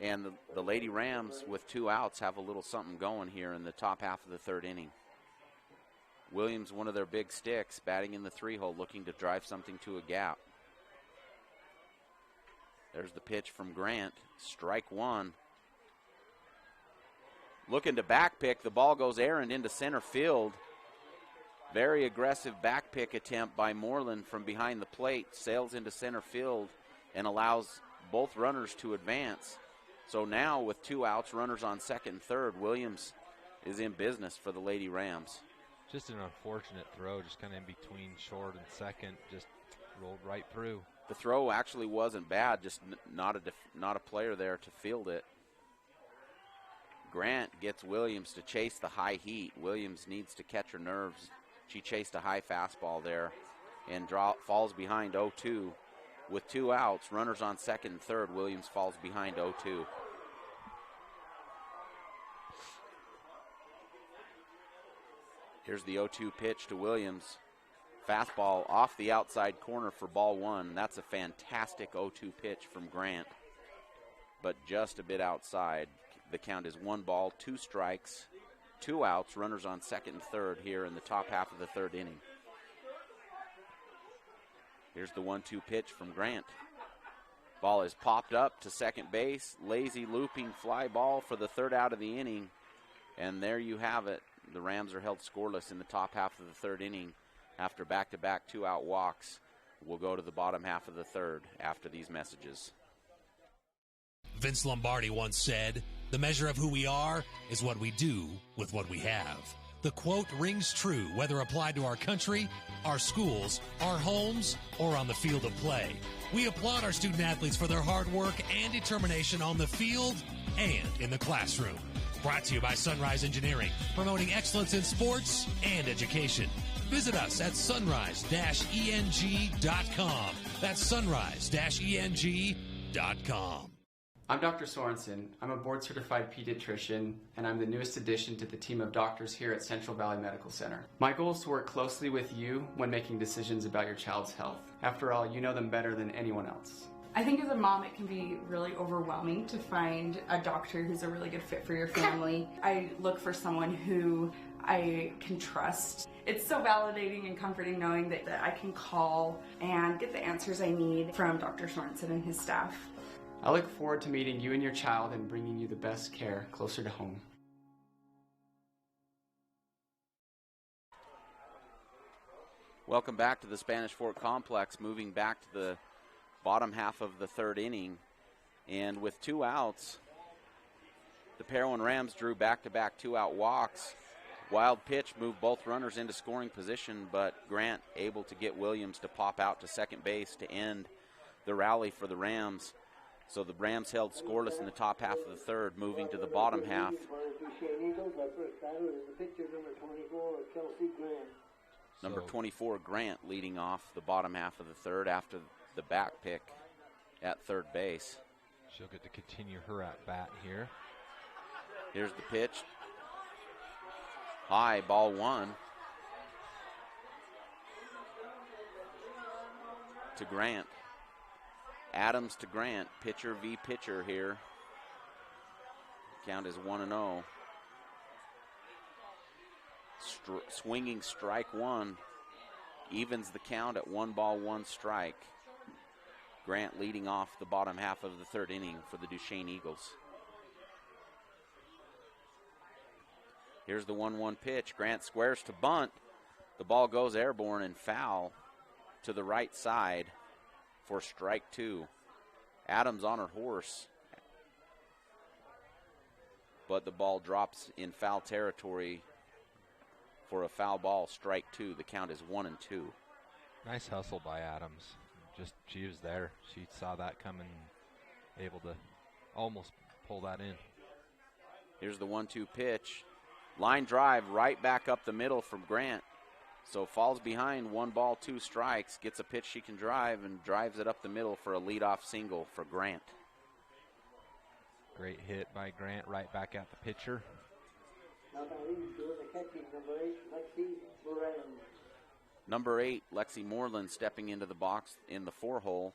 And the Lady Rams, with 2 outs, have a little something going here in the top half of the 3rd inning. Williams, one of their big sticks, batting in the 3-hole, looking to drive something to a gap. There's the pitch from Grant. Strike 1. Looking to back pick. The ball goes errant into center field. Very aggressive back pick attempt by Moreland from behind the plate. Sails into center field and allows both runners to advance. So now with 2 outs, runners on second and third, Williams is in business for the Lady Rams. Just an unfortunate throw, just kind of in between short and second, just rolled right through. The throw actually wasn't bad, just not a player there to field it. Grant gets Williams to chase the high heat. Williams needs to catch her nerves. She chased a high fastball there and falls behind 0-2. With 2 outs, runners on second and third, Williams falls behind 0-2. Here's the 0-2 pitch to Williams. Fastball off the outside corner for ball 1. That's a fantastic 0-2 pitch from Grant, but just a bit outside. The count is 1 ball, 2 strikes, 2 outs, runners on second and third here in the top half of the 3rd inning. Here's the 1-2 pitch from Grant. Ball is popped up to second base. Lazy looping fly ball for the 3rd out of the inning. And there you have it. The Rams are held scoreless in the top half of the 3rd inning after back-to-back 2-out walks. We'll go to the bottom half of the 3rd after these messages. Vince Lombardi once said, "The measure of who we are is what we do with what we have." The quote rings true whether applied to our country, our schools, our homes, or on the field of play. We applaud our student athletes for their hard work and determination on the field and in the classroom. Brought to you by Sunrise Engineering, promoting excellence in sports and education. Visit us at sunrise-eng.com. That's sunrise-eng.com. I'm Dr. Sorensen. I'm a board-certified pediatrician, and I'm the newest addition to the team of doctors here at Central Valley Medical Center. My goal is to work closely with you when making decisions about your child's health. After all, you know them better than anyone else. I think as a mom, it can be really overwhelming to find a doctor who's a really good fit for your family. I look for someone who I can trust. It's so validating and comforting knowing that I can call and get the answers I need from Dr. Sorensen and his staff. I look forward to meeting you and your child and bringing you the best care closer to home. Welcome back to the Spanish Fort Complex, moving back to the bottom half of the third inning. And with 2 outs, the Parowan Rams drew back-to-back 2-out walks. Wild pitch moved both runners into scoring position, but Grant able to get Williams to pop out to second base to end the rally for the Rams. So the Rams held scoreless in the top half of the third, moving to the bottom half. Number 24, Grant, leading off the bottom half of the third after the back pick at third base. She'll get to continue her at bat here. Here's the pitch. High, ball 1. To Grant. Adams to Grant, pitcher v. pitcher here. Count is 1-0. Swinging strike 1 evens the count at 1-1 strike. Grant leading off the bottom half of the third inning for the Duchesne Eagles. Here's the 1-1 pitch. Grant squares to bunt. The ball goes airborne and foul to the right side for strike 2. Adams on her horse, but the ball drops in foul territory for a foul ball, strike 2. The count is 1-2. Nice hustle by Adams. She was there. She saw that coming, able to almost pull that in. Here's the 1-2 pitch. Line drive right back up the middle from Grant. So falls behind, 1 ball, 2 strikes, gets a pitch she can drive and drives it up the middle for a leadoff single for Grant. Great hit by Grant right back at the pitcher. Number 8, Lexi Moreland stepping into the box in the 4-hole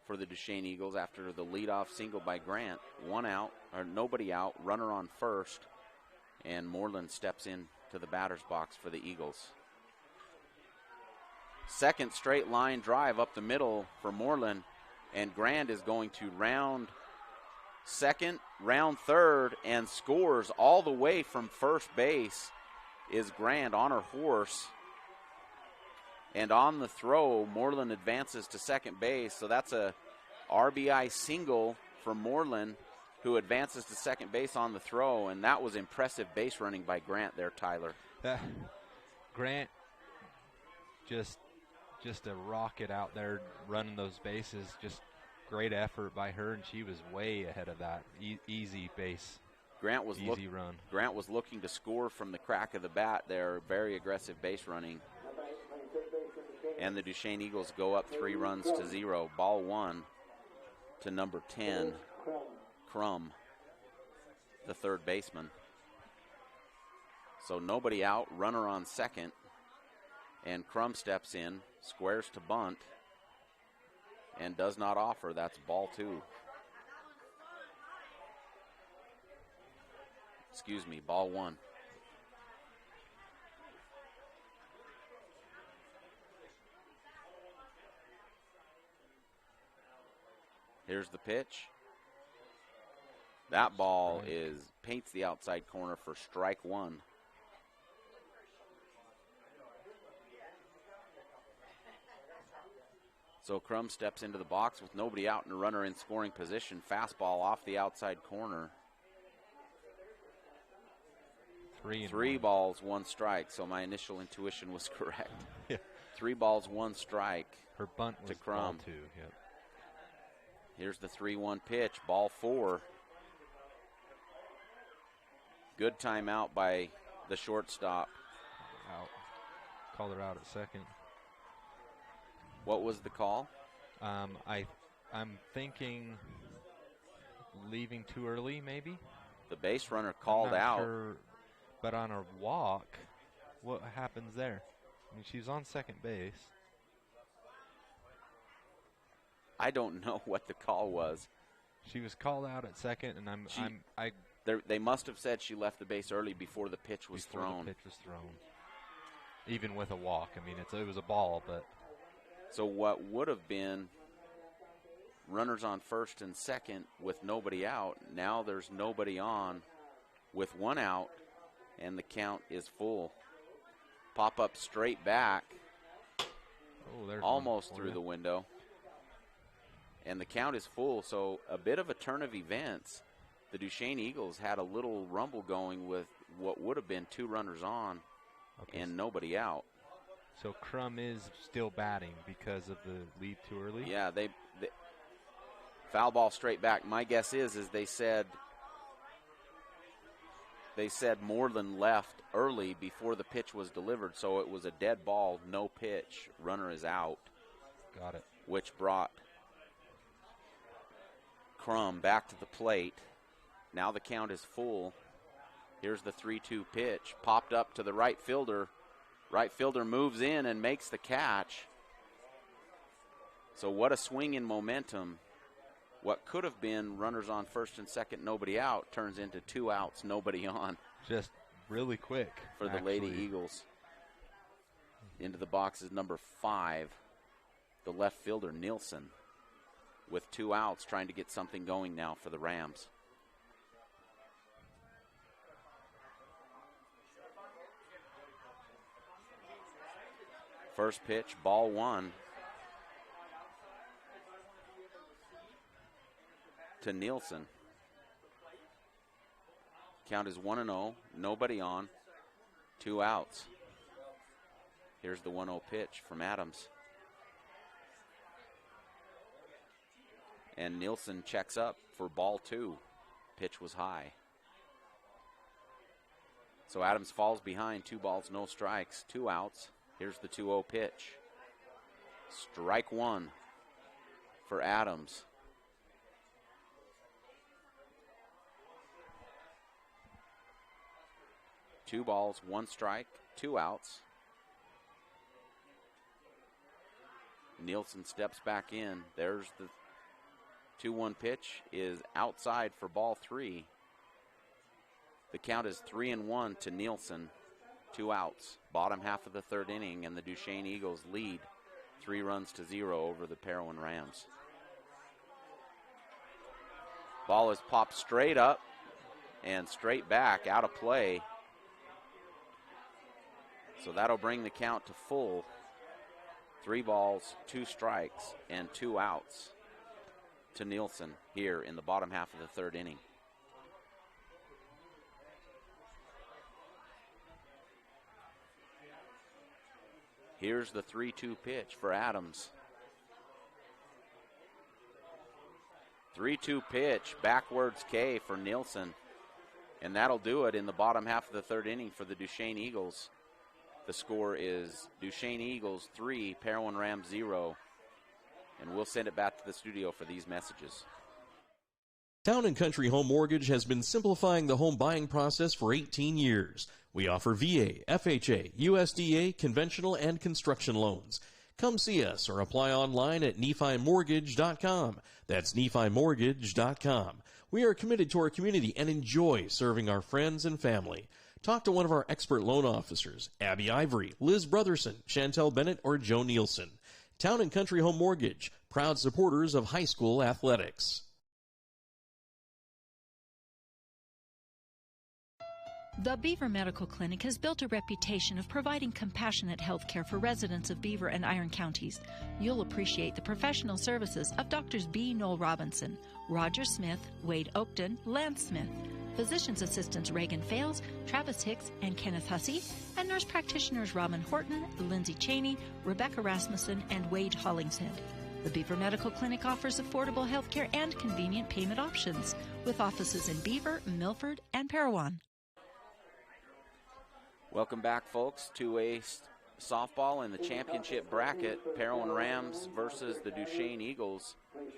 for the Duchesne Eagles after the leadoff single by Grant. 1 out, or nobody out, runner on first, and Moreland steps in to the batter's box for the Eagles. Second straight line drive up the middle for Moreland, and Grant is going to round second, round third, and scores all the way from first base is Grant on her horse. And on the throw, Moreland advances to second base, so that's a RBI single for Moreland, who advances to second base on the throw, and that was impressive base running by Grant there, Tyler. Grant just a rocket out there running those bases. Just great effort by her, and she was way ahead of that. Easy base. Easy run. Grant was looking to score from the crack of the bat there. Very aggressive base running. And the Duchesne Eagles go up 3-0. Ball 1 to number 10, Crum, the third baseman. So nobody out, runner on second. And Crum steps in, squares to bunt, and does not offer. That's ball 2. Excuse me, ball 1. Here's the pitch. That ball paints the outside corner for strike 1. So Crum steps into the box with nobody out and a runner in scoring position. Fastball off the outside corner. 3 balls, 1 strike. So my initial intuition was correct. Yeah. 3 balls, 1 strike. Her bunt was to Crum. ball 2. Yep. Here's the 3-1 pitch, ball 4. Good timeout by the shortstop. Out. Called her out at second. What was the call? I'm thinking leaving too early, maybe. The base runner called out. Sure, but on a walk, what happens there? I mean, she's on second base. I don't know what the call was. She was called out at second, and they must have said she left the base early before the pitch was thrown. The pitch was thrown. Even with a walk. I mean, it was a ball, but. So what would have been runners on first and second with nobody out, now there's nobody on with one out, and the count is full. Pop up straight back. Oh, there's almost through the window. And the count is full, so a bit of a turn of events. The Duchesne Eagles had a little rumble going with what would have been 2 runners on and nobody out. So Crum is still batting because of the lead too early? Yeah, they foul ball straight back. My guess is they said Moreland left early before the pitch was delivered, so it was a dead ball, no pitch. Runner is out. Got it. Which brought Crum back to the plate. Now the count is full. Here's the 3-2 pitch. Popped up to the right fielder. Right fielder moves in and makes the catch. So what a swing in momentum. What could have been runners on first and second, nobody out, turns into 2 outs, nobody on. Just really quick. For the Lady Eagles. Into the box is number 5, the left fielder, Nielsen, with 2 outs, trying to get something going now for the Rams. First pitch, ball 1 to Nielsen. Count is 1-0, nobody on, 2 outs. Here's the 1-0 pitch from Adams. And Nielsen checks up for ball 2. Pitch was high. So Adams falls behind, 2 balls, no strikes, 2 outs. Here's the 2-0 pitch. Strike 1 for Adams. Two balls, 1 strike, 2 outs. Nielsen steps back in. There's the 2-1 pitch is outside for ball 3. The count is 3-1 to Nielsen. 2 outs. Bottom half of the 3rd inning, and the Duchesne Eagles lead 3-0 over the Parowan Rams. Ball is popped straight up and straight back, out of play. So that'll bring the count to full. 3 balls, 2 strikes, and 2 outs to Nielsen here in the bottom half of the 3rd inning. Here's the 3-2 pitch for Adams. 3-2 pitch, backwards K for Nielsen. And that'll do it in the bottom half of the 3rd inning for the Duchesne Eagles. The score is Duchesne Eagles 3, Parowan Rams 0. And we'll send it back to the studio for these messages. Town & Country Home Mortgage has been simplifying the home buying process for 18 years. We offer VA, FHA, USDA, conventional, and construction loans. Come see us or apply online at NephiMortgage.com. That's NephiMortgage.com. We are committed to our community and enjoy serving our friends and family. Talk to one of our expert loan officers, Abby Ivory, Liz Brotherson, Chantel Bennett, or Joe Nielsen. Town & Country Home Mortgage, proud supporters of high school athletics. The Beaver Medical Clinic has built a reputation of providing compassionate health care for residents of Beaver and Iron counties. You'll appreciate the professional services of Doctors B. Noel Robinson, Roger Smith, Wade Oakton, Lance Smith, physician's assistants Reagan Fales, Travis Hicks, and Kenneth Hussey, and nurse practitioners Robin Horton, Lindsay Cheney, Rebecca Rasmussen, and Wade Hollingshead. The Beaver Medical Clinic offers affordable health care and convenient payment options, with offices in Beaver, Milford, and Parowan. Welcome back, folks, to a softball in the championship bracket. Parowan Rams versus the Duchesne Eagles.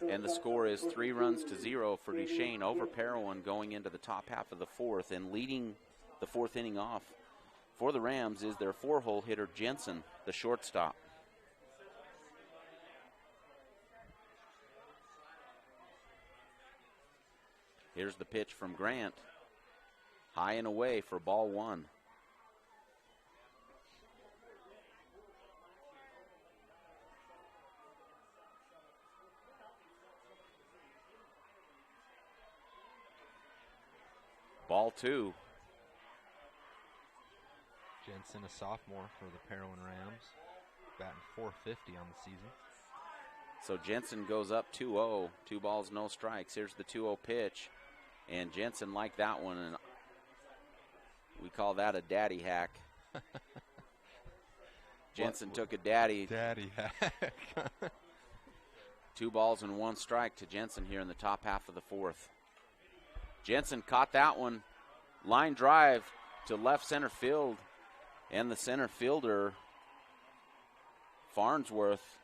And the score is 3-0 for Duchesne over Parowan going into the top half of the 4th. And leading the 4th inning off for the Rams is their 4-hole hitter, Jensen, the shortstop. Here's the pitch from Grant. High and away for ball 1. Ball 2. Jensen, a sophomore for the Parowan Rams, batting .450 on the season. So Jensen goes up 2-0. 2 balls, no strikes. Here's the 2-0 pitch. And Jensen liked that one, and we call that a daddy hack. Jensen took a daddy hack. 2 balls and 1 strike to Jensen here in the top half of the 4th. Jensen caught that one. Line drive to left center field. And the center fielder, Farnsworth,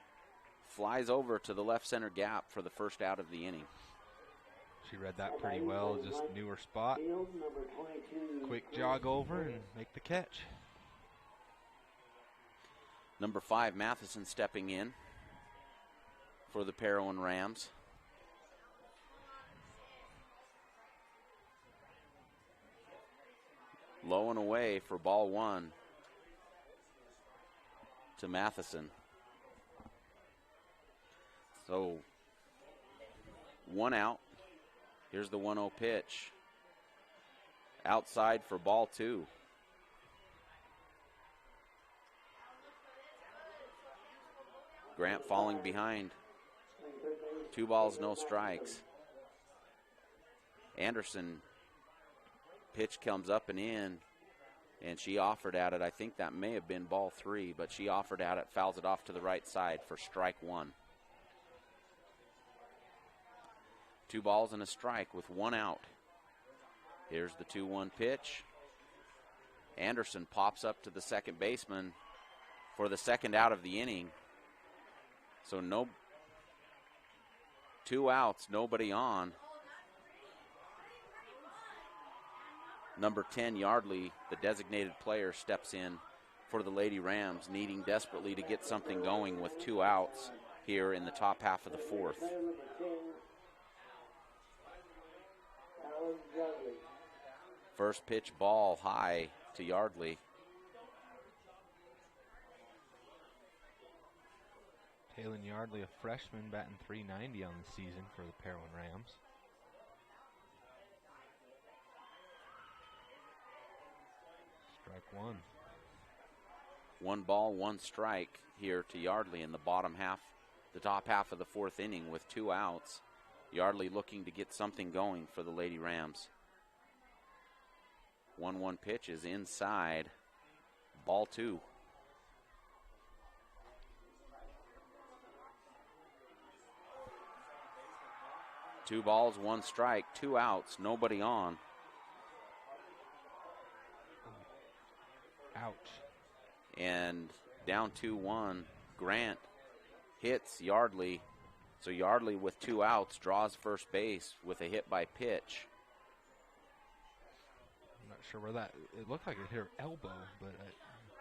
flies over to the left center gap for the first out of the inning. She read that pretty well, just knew her spot. Quick jog over and make the catch. Number 5, Matheson, stepping in for the Parowan Rams. Low and away for ball 1 to Matheson. So 1 out. Here's the 1-0 pitch. Outside for ball 2. Grant falling behind. 2 balls, no strikes. Anderson, pitch comes up and in, and she offered at it. I think that may have been ball 3, but she offered at it, fouls it off to the right side for strike 1. 2 balls and a strike with 1 out. Here's the 2-1 pitch. Anderson pops up to the second baseman for the second out of the inning. So 2 outs, nobody on. Number 10, Yardley, the designated player, steps in for the Lady Rams, needing desperately to get something going with 2 outs here in the top half of the 4th. First pitch ball high to Yardley. Taylor Yardley, a freshman, batting .390 on the season for the Parowan Rams. Strike 1. 1 ball, 1 strike here to Yardley in the bottom half, the top half of the 4th inning with 2 outs. Yardley looking to get something going for the Lady Rams. 1-1 pitch is inside. Ball 2. Two balls, 1 strike, 2 outs, nobody on. Ouch. And down 2-1, Grant hits Yardley. So Yardley with 2 outs draws first base with a hit by pitch. I'm not sure where that, it looked like it hit her elbow, but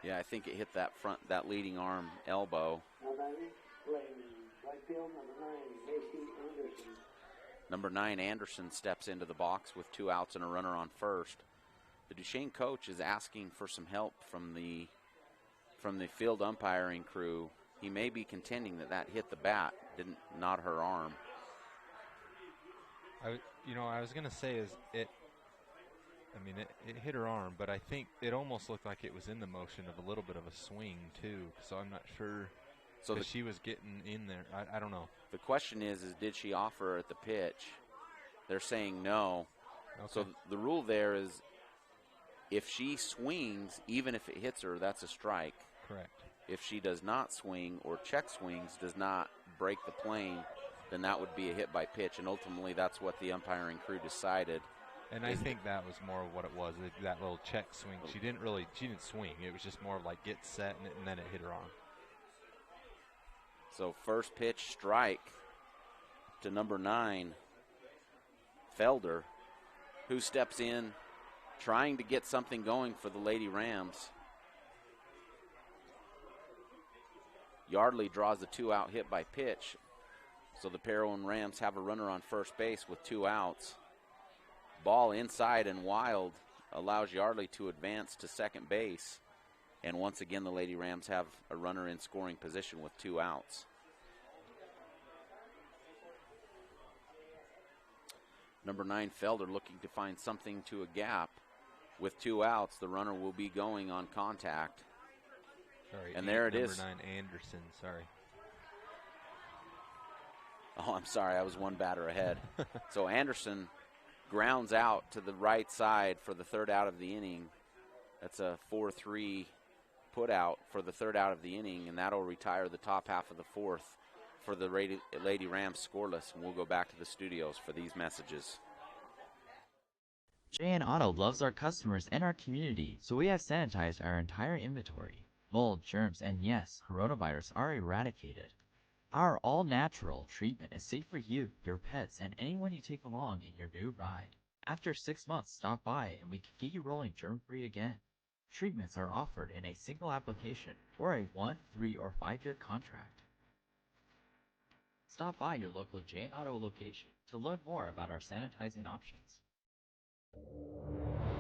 yeah, I think it hit that leading arm elbow. Number 9, Anderson, steps into the box with 2 outs and a runner on first. The Duchesne coach is asking for some help from the field umpiring crew. He may be contending that hit the bat, not her arm. I was going to say it hit her arm, but I think it almost looked like it was in the motion of a little bit of a swing too, so I'm not sure. So she was getting in there. I don't know. The question is did she offer at the pitch? They're saying no. Okay. So the rule there is if she swings, even if it hits her, that's a strike. Correct. If she does not swing or check swings, does not break the plane, then that would be a hit by pitch, and ultimately that's what the umpiring crew decided. And I think that was more of what it was, that little check swing. She didn't swing. It was just more like get set, and then it hit her arm. So first pitch strike to number 9, Felder, who steps in trying to get something going for the Lady Rams. Yardley draws a 2-out hit by pitch. So the Parowan Rams have a runner on first base with 2 outs. Ball inside and wild allows Yardley to advance to second base. And once again, the Lady Rams have a runner in scoring position with 2 outs. Number 9, Felder, looking to find something to a gap. With 2 outs, the runner will be going on contact. Sorry, and there it is. Number 9, Anderson, sorry. Oh, I'm sorry, I was one batter ahead. So Anderson grounds out to the right side for the 3rd out of the inning. That's a 4-3 put out for the 3rd out of the inning, and that'll retire the top half of the 4th for the Lady Rams scoreless. And we'll go back to the studios for these messages. JN Auto loves our customers and our community, so we have sanitized our entire inventory. Mold, germs, and yes, coronavirus are eradicated. Our all-natural treatment is safe for you, your pets, and anyone you take along in your new ride. After 6 months, stop by and we can get you rolling germ-free again. Treatments are offered in a single application or a 1, 3, or 5-year contract. Stop by your local JN Auto location to learn more about our sanitizing options.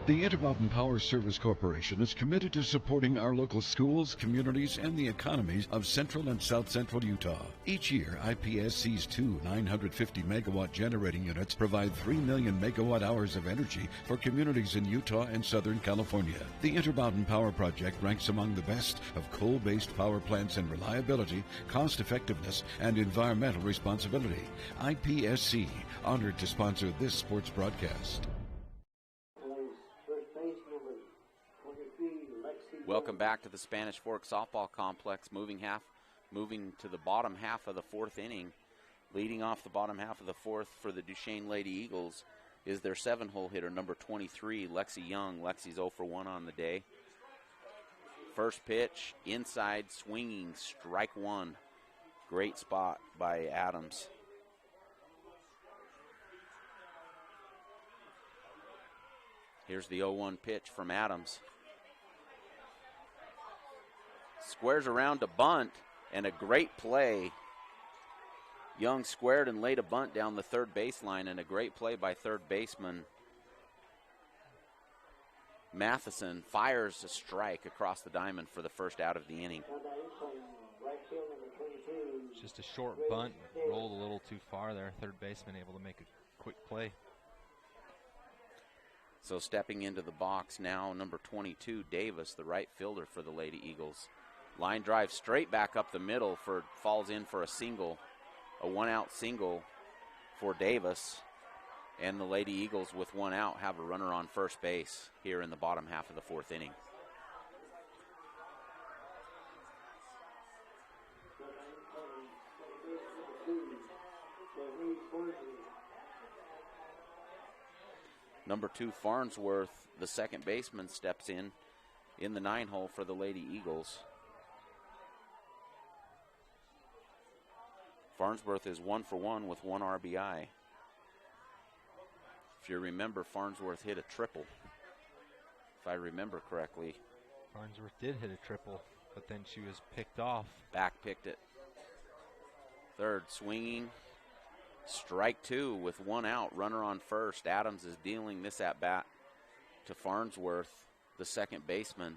The Intermountain Power Service Corporation is committed to supporting our local schools, communities, and the economies of central and south central Utah. Each year, IPSC's 2 950-megawatt generating units provide 3 million megawatt hours of energy for communities in Utah and Southern California. The Intermountain Power Project ranks among the best of coal-based power plants in reliability, cost-effectiveness, and environmental responsibility. IPSC, honored to sponsor this sports broadcast. Welcome back to the Spanish Fork Softball Complex, moving to the bottom half of the 4th inning. Leading off the bottom half of the 4th for the Duchesne Lady Eagles is their 7-hole hitter, number 23, Lexi Young. Lexi's 0 for 1 on the day. First pitch, inside, swinging, strike 1. Great spot by Adams. Here's the 0-1 pitch from Adams. Squares around to bunt, and a great play. Young squared and laid a bunt down the 3rd baseline, and a great play by 3rd baseman Matheson fires a strike across the diamond for the 1st out of the inning. Just a short bunt, rolled a little too far there. 3rd baseman able to make a quick play. So stepping into the box now, number 22, Davis, the right fielder for the Lady Eagles. Line drive straight back up the middle, falls in for a single, a 1-out single for Davis. And the Lady Eagles, with 1 out, have a runner on first base here in the bottom half of the 4th inning. Number 2, Farnsworth, the 2nd baseman, steps in the 9-hole for the Lady Eagles. Farnsworth is 1 for 1 with 1 RBI. If you remember, Farnsworth hit a triple, if I remember correctly. Farnsworth did hit a triple, but then she was picked off. Back picked it. 3rd swinging. Strike 2 with 1 out, runner on first. Adams is dealing this at bat to Farnsworth, the 2nd baseman.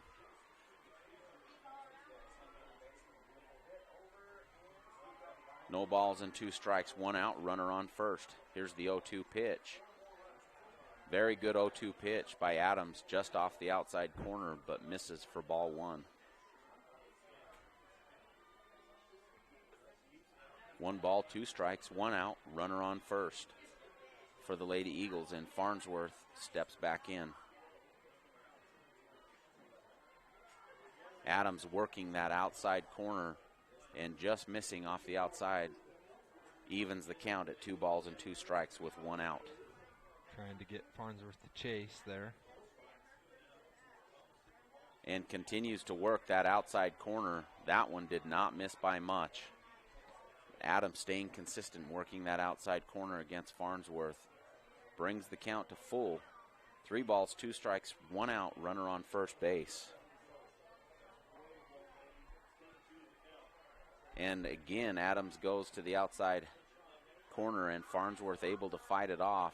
No balls and 2 strikes, 1 out, runner on first. Here's the 0-2 pitch. Very good 0-2 pitch by Adams, just off the outside corner, but misses for ball 1. 1 ball, 2 strikes, 1 out, runner on first for the Lady Eagles, and Farnsworth steps back in. Adams working that outside corner and just missing off the outside, evens the count at 2 balls and 2 strikes with 1 out. Trying to get Farnsworth to chase there. And continues to work that outside corner. That one did not miss by much. Adams staying consistent, working that outside corner against Farnsworth. Brings the count to full. 3 balls, 2 strikes, 1 out, runner on first base. And again, Adams goes to the outside corner, and Farnsworth able to fight it off.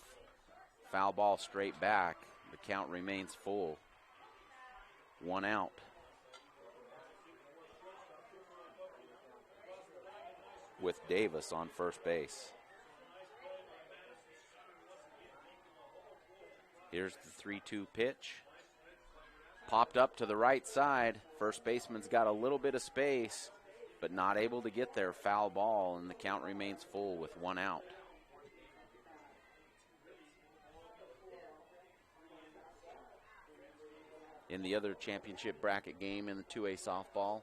Foul ball straight back. The count remains full. 1 out. With Davis on first base. Here's the 3-2 pitch. Popped up to the right side. First baseman's got a little bit of space, but not able to get there. Foul ball, and the count remains full with 1 out. In the other championship bracket game in the 2A softball,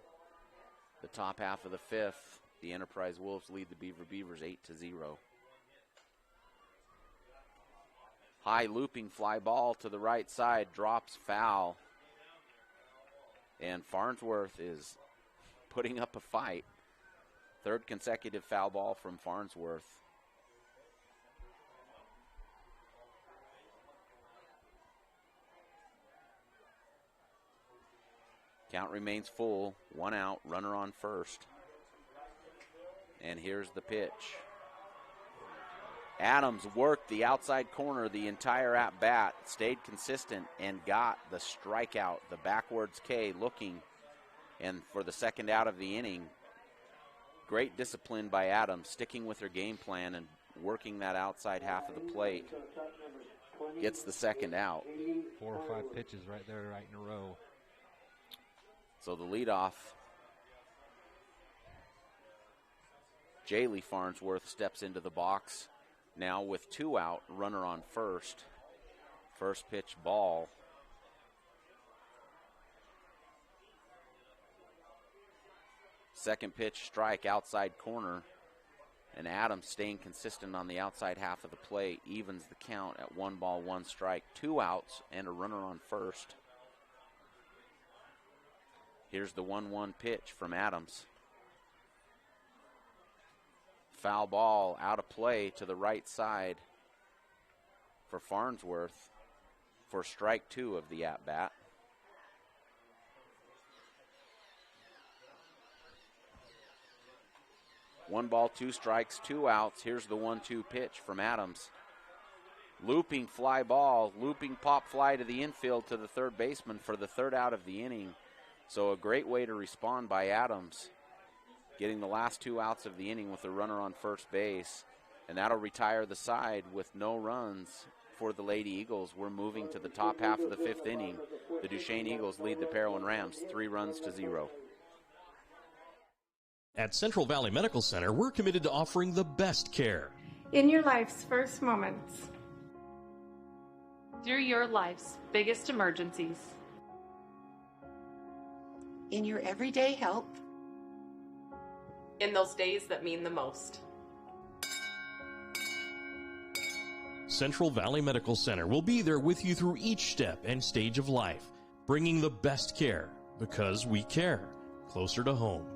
the top half of the 5th, the Enterprise Wolves lead the Beaver Beavers 8-0. High looping fly ball to the right side, drops foul. And Farnsworth is putting up a fight. Third consecutive foul ball from Farnsworth. Count remains full, 1 out, runner on first. And here's the pitch. Adams worked the outside corner the entire at-bat, stayed consistent, and got the strikeout, the backwards K looking, and for the second out of the inning. Great discipline by Adams, sticking with her game plan and working that outside half of the plate. Gets the second out. 4 or 5 pitches right there, right in a row. So the leadoff, Jaylee Farnsworth, steps into the box. Now with 2 out, runner on first. First pitch ball. Second pitch strike outside corner. And Adams staying consistent on the outside half of the plate. Evens the count at 1 ball, 1 strike. 2 outs and a runner on first. Here's the 1-1 pitch from Adams. Foul ball out of play to the right side for Farnsworth for strike 2 of the at-bat. One ball, 2 strikes, 2 outs. Here's the 1-2 pitch from Adams. Looping fly ball, looping pop fly to the infield to the third baseman for the 3rd out of the inning. So a great way to respond by Adams, getting the last 2 outs of the inning with a runner on first base. And that'll retire the side with no runs for the Lady Eagles. We're moving to the top half of the 5th inning. The Duchesne Eagles lead the Parowan Rams 3-0. At Central Valley Medical Center, we're committed to offering the best care. In your life's first moments. Through your life's biggest emergencies. In your everyday help. In those days that mean the most. Central Valley Medical Center will be there with you through each step and stage of life, bringing the best care because we care, closer to home.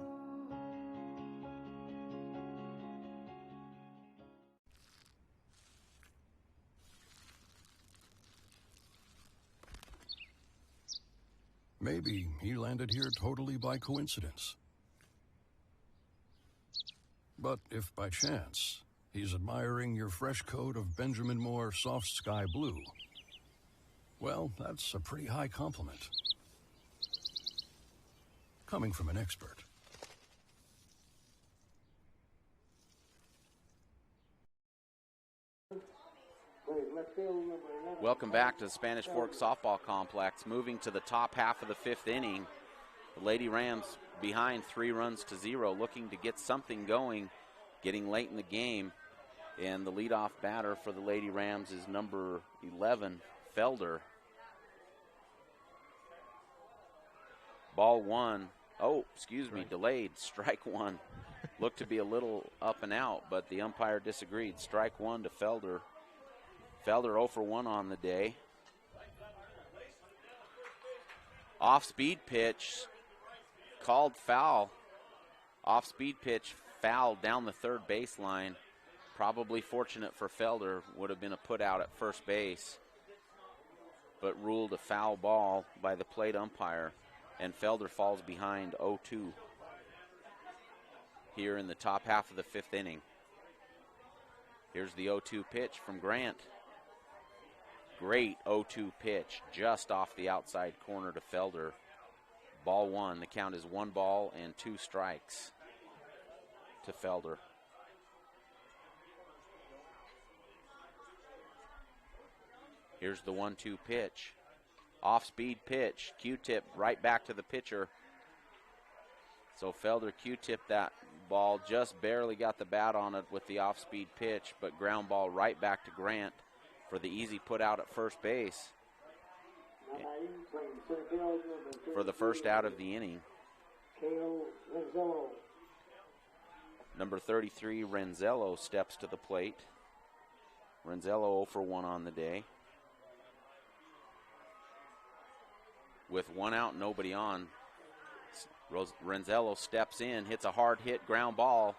Maybe he landed here totally by coincidence. But if by chance he's admiring your fresh coat of Benjamin Moore soft sky blue, well, that's a pretty high compliment. Coming from an expert. Welcome back to the Spanish Fork Softball Complex. Moving to the top half of the 5th inning. The Lady Rams behind 3-0, looking to get something going, getting late in the game. And the leadoff batter for the Lady Rams is number 11, Felder. Ball 1. Oh, excuse me, delayed. Strike 1. Looked to be a little up and out, but the umpire disagreed. Strike 1 to Felder. Felder 0 for 1 on the day. Off-speed pitch, called foul. Off-speed pitch, foul down the third baseline. Probably fortunate for Felder, would have been a put out at first base, but ruled a foul ball by the plate umpire, and Felder falls behind 0-2 here in the top half of the 5th inning. Here's the 0-2 pitch from Grant. Great 0-2 pitch just off the outside corner to Felder. Ball one. The count is 1 ball and 2 strikes to Felder. Here's the 1-2 pitch. Off-speed pitch. Q-tip right back to the pitcher. So Felder Q-tipped that ball, just barely got the bat on it with the off-speed pitch, but ground ball right back to Grant for the easy put out at first base for the first out of the inning. Number 33, Renzello, steps to the plate. Renzello 0 for 1 on the day. With 1 out, nobody on, Renzello steps in, hits a hard hit ground ball.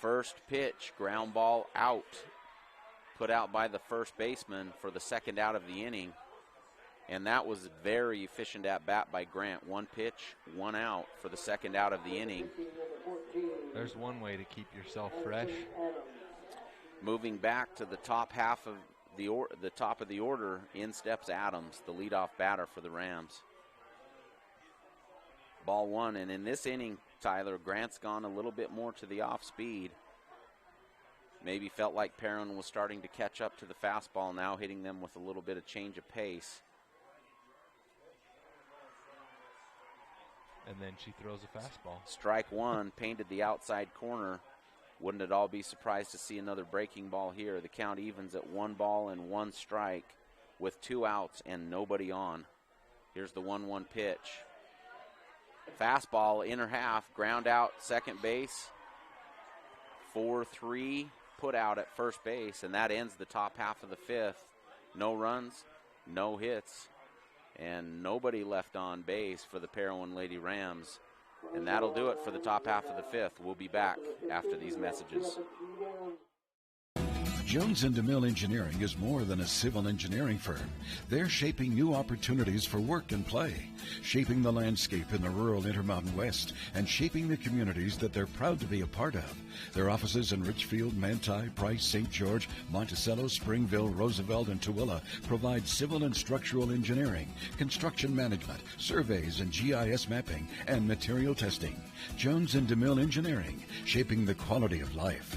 First pitch, ground ball out. Put out by the first baseman for the second out of the inning. And that was very efficient at bat by Grant. 1 pitch, 1 out for the second out of the inning. There's one way to keep yourself fresh. Moving back to the top half of the top of the order, in steps Adams, the leadoff batter for the Rams. Ball one, and in this inning, Tyler, Grant's gone a little bit more to the off speed. Maybe felt like Parowan was starting to catch up to the fastball, now hitting them with a little bit of change of pace. And then she throws a fastball. Strike one, painted the outside corner. Wouldn't at all be surprised to see another breaking ball here. The count evens at 1 ball and 1 strike with 2 outs and nobody on. Here's the 1-1 pitch. Fastball, inner half, ground out, second base. 4-3, put out at first base, and that ends the top half of the 5th. No runs, no hits, and nobody left on base for the Parowan Lady Rams. And that'll do it for the top half of the 5th. We'll be back after these messages. Jones and DeMille Engineering is more than a civil engineering firm. They're shaping new opportunities for work and play, shaping the landscape in the rural Intermountain West, and shaping the communities that they're proud to be a part of. Their offices in Richfield, Manti, Price, St. George, Monticello, Springville, Roosevelt, and Tooele provide civil and structural engineering, construction management, surveys and GIS mapping, and material testing. Jones and DeMille Engineering, shaping the quality of life.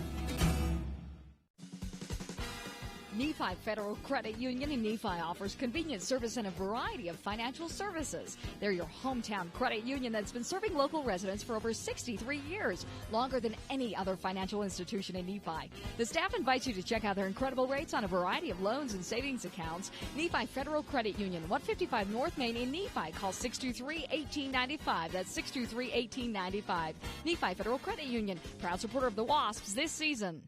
Nephi Federal Credit Union in Nephi offers convenient service and a variety of financial services. They're your hometown credit union that's been serving local residents for over 63 years, longer than any other financial institution in Nephi. The staff invites you to check out their incredible rates on a variety of loans and savings accounts. Nephi Federal Credit Union, 155 North Main in Nephi. Call 623-1895. That's 623-1895. Nephi Federal Credit Union, proud supporter of the Wasps this season.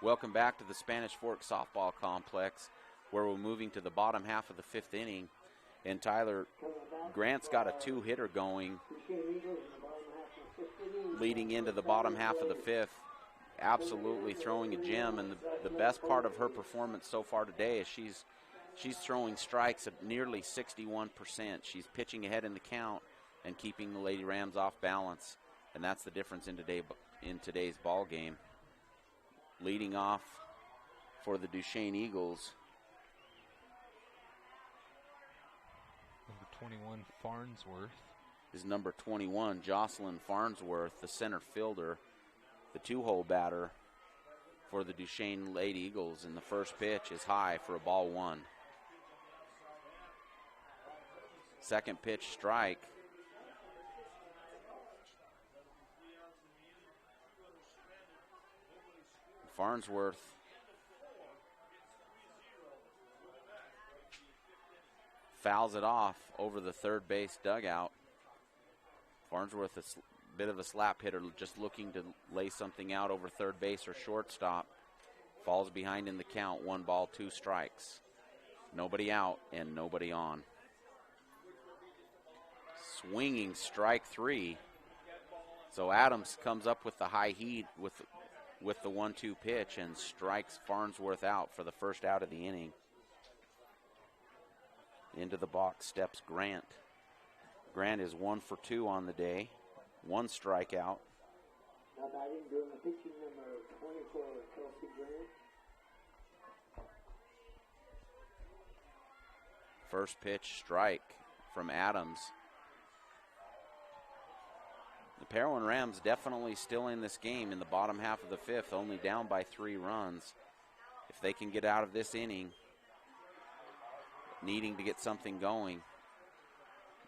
Welcome back to the Spanish Fork Softball Complex, where we're moving to the bottom half of the 5th inning. And Tyler, Grant's got a 2-hitter going leading into the bottom half of the 5th. Absolutely throwing a gem, and the best part of her performance so far today is she's throwing strikes at nearly 61%. She's pitching ahead in the count and keeping the Lady Rams off balance, and that's the difference in today's ball game. Leading off for the Duchesne Eagles, number 21, Farnsworth. Is number 21, Jocelyn Farnsworth, the center fielder, the 2-hole batter for the Duchesne Lady Eagles. And the first pitch is high for a ball 1. Second pitch, strike. Farnsworth fouls it off over the third base dugout. Farnsworth, a bit of a slap hitter, just looking to lay something out over third base or shortstop. Falls behind in the count, 1 ball, 2 strikes. Nobody out and nobody on. Swinging strike 3. So Adams comes up with the high heat with the 1-2 pitch and strikes Farnsworth out for the first out of the inning. Into the box steps Grant. Grant is 1 for 2 on the day, 1 strikeout. First pitch strike from Adams. The Parowan Rams definitely still in this game in the bottom half of the fifth, only down by 3 runs. If they can get out of this inning, needing to get something going.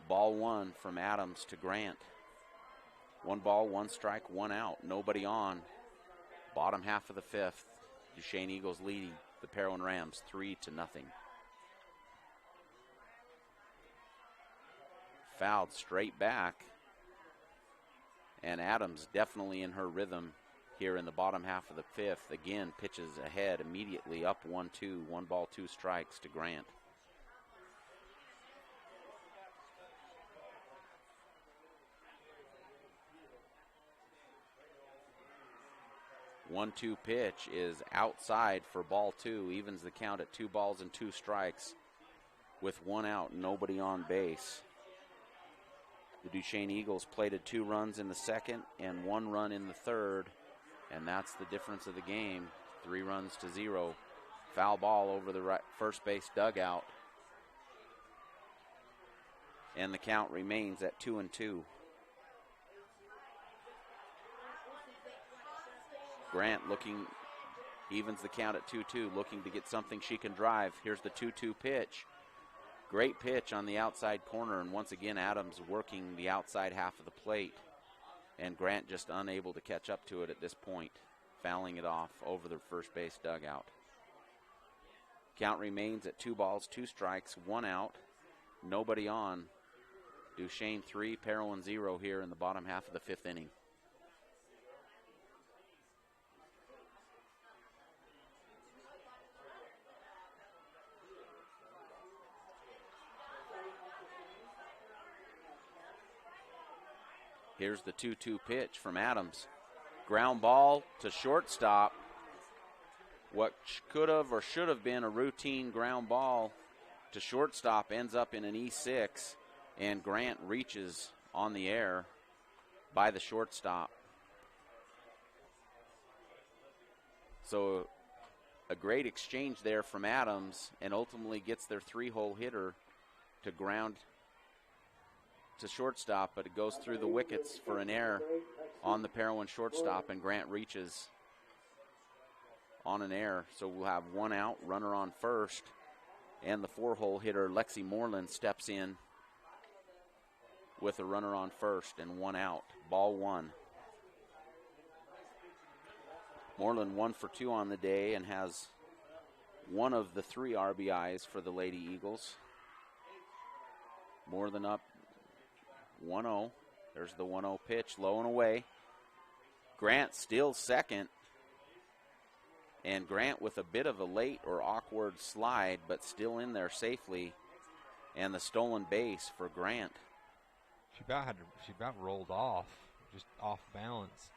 Ball 1 from Adams to Grant. 1 ball, 1 strike, 1 out. Nobody on. Bottom half of the fifth. Duchesne Eagles leading the Parowan Rams 3-0. Fouled straight back. And Adams definitely in her rhythm here in the bottom half of the fifth. Again, pitches ahead immediately, up 1-2. 1 ball, 2 strikes to Grant. One-two pitch is outside for ball 2. Evens the count at 2 balls and 2 strikes with 1 out, nobody on base. The Duchesne Eagles plated 2 runs in the second and 1 run in the third, and that's the difference of the game. 3 runs to 0. Foul ball over the first base dugout, and the count remains at 2-2. Grant evens the count at 2-2, looking to get something she can drive. Here's the 2-2 pitch. Great pitch on the outside corner, and once again Adams working the outside half of the plate, and Grant just unable to catch up to it at this point, fouling it off over the first base dugout. Count remains at 2 balls, 2 strikes, 1 out, nobody on. Duchesne 3, Parowan 0 here in the bottom half of the 5th inning. Here's the 2-2 pitch from Adams. Ground ball to shortstop. What could have or should have been a routine ground ball to shortstop ends up in an E6, and Grant reaches on the air by the shortstop. So a great exchange there from Adams, and ultimately gets their 3-hole hitter to ground to shortstop, but it goes through the wickets for an error on the Parowan shortstop, and Grant reaches on an error. So we'll have 1 out, runner on first, and the 4-hole hitter Lexi Moreland steps in with a runner on first and 1 out. Ball 1. Moreland 1 for 2 on the day and has 1 of the 3 RBIs for the Lady Eagles. More than up 1-0. There's the 1-0 pitch, low and away. Grant still second. And Grant with a bit of a late or awkward slide, but still in there safely. And the stolen base for Grant. She about rolled off, just off balance.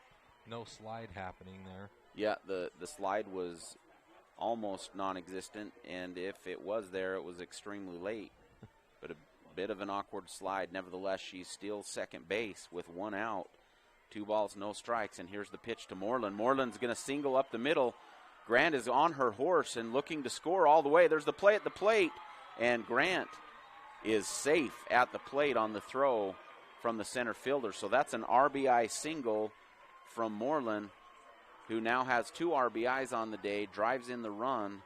No slide happening there. Yeah, the slide was almost non-existent, and if it was there, it was extremely late. But a bit of an awkward slide. Nevertheless, she steals second base with 1 out. 2 balls, no strikes, and here's the pitch to Moreland. Moreland's going to single up the middle. Grant is on her horse and looking to score all the way. There's the play at the plate, and Grant is safe at the plate on the throw from the center fielder. So that's an RBI single from Moreland, who now has 2 RBIs on the day, drives in the run,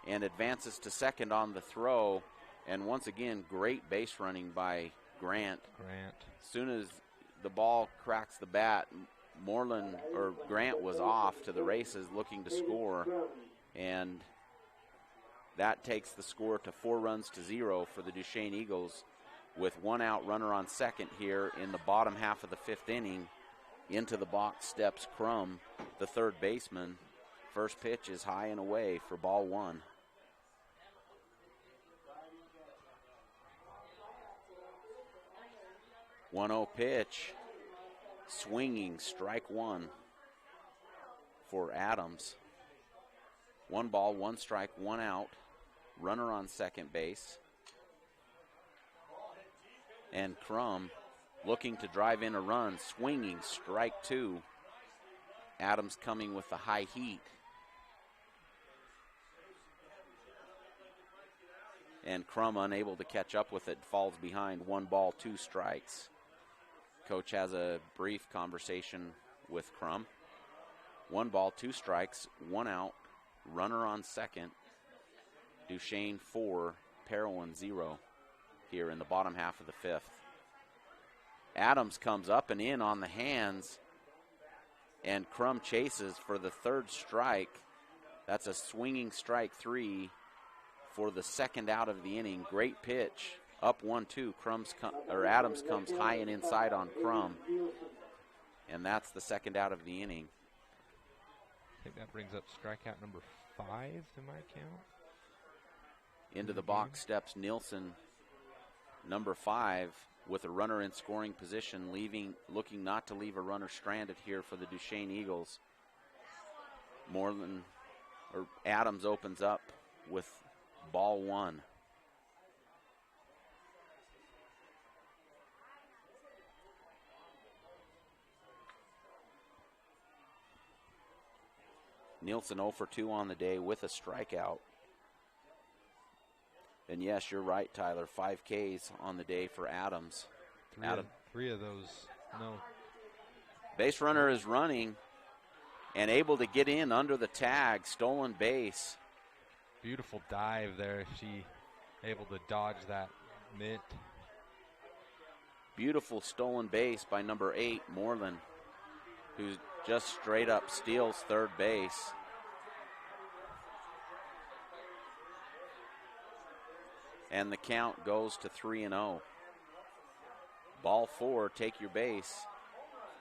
and advances to second on the throw. And once again, great base running by Grant. As soon as the ball cracks the bat, Grant was off to the races looking to score. And that takes the score to 4-0 for the Duchesne Eagles, with 1 out, runner on second here in the bottom half of the 5th inning. Into the box steps Crum, the third baseman. First pitch is high and away for ball 1. One-0 pitch, swinging, strike 1 for Adams. 1 ball, 1 strike, 1 out. Runner on second base. And Crum looking to drive in a run, swinging, strike 2. Adams coming with the high heat. and Crum unable to catch up with it, falls behind. 1 ball, 2 strikes. Coach has a brief conversation with Crum. 1 ball, 2 strikes, 1 out, runner on second. Duchesne 4, Parowan 0 here in the bottom half of the 5th. Adams comes up and in on the hands, and Crum chases for the 3rd strike. That's a swinging strike 3 for the 2nd out of the inning. Great pitch, up 1-2. Adams comes high and inside on Crum, and that's the 2nd out of the inning. I think that brings up strikeout number 5 in my count. Into the box steps Nielsen, number 5, with a runner in scoring position, looking not to leave a runner stranded here for the Duchesne Eagles. Adams opens up with ball 1. Nielsen 0 for 2 on the day with a strikeout. And yes, you're right, Tyler. 5 Ks on the day for Adams. Three of those, no. Base runner is running and able to get in under the tag. Stolen base. Beautiful dive there. She able to dodge that mitt. Beautiful stolen base by number 8, Moreland, who just straight up steals third base. And the count goes to 3-0. Ball 4, take your base.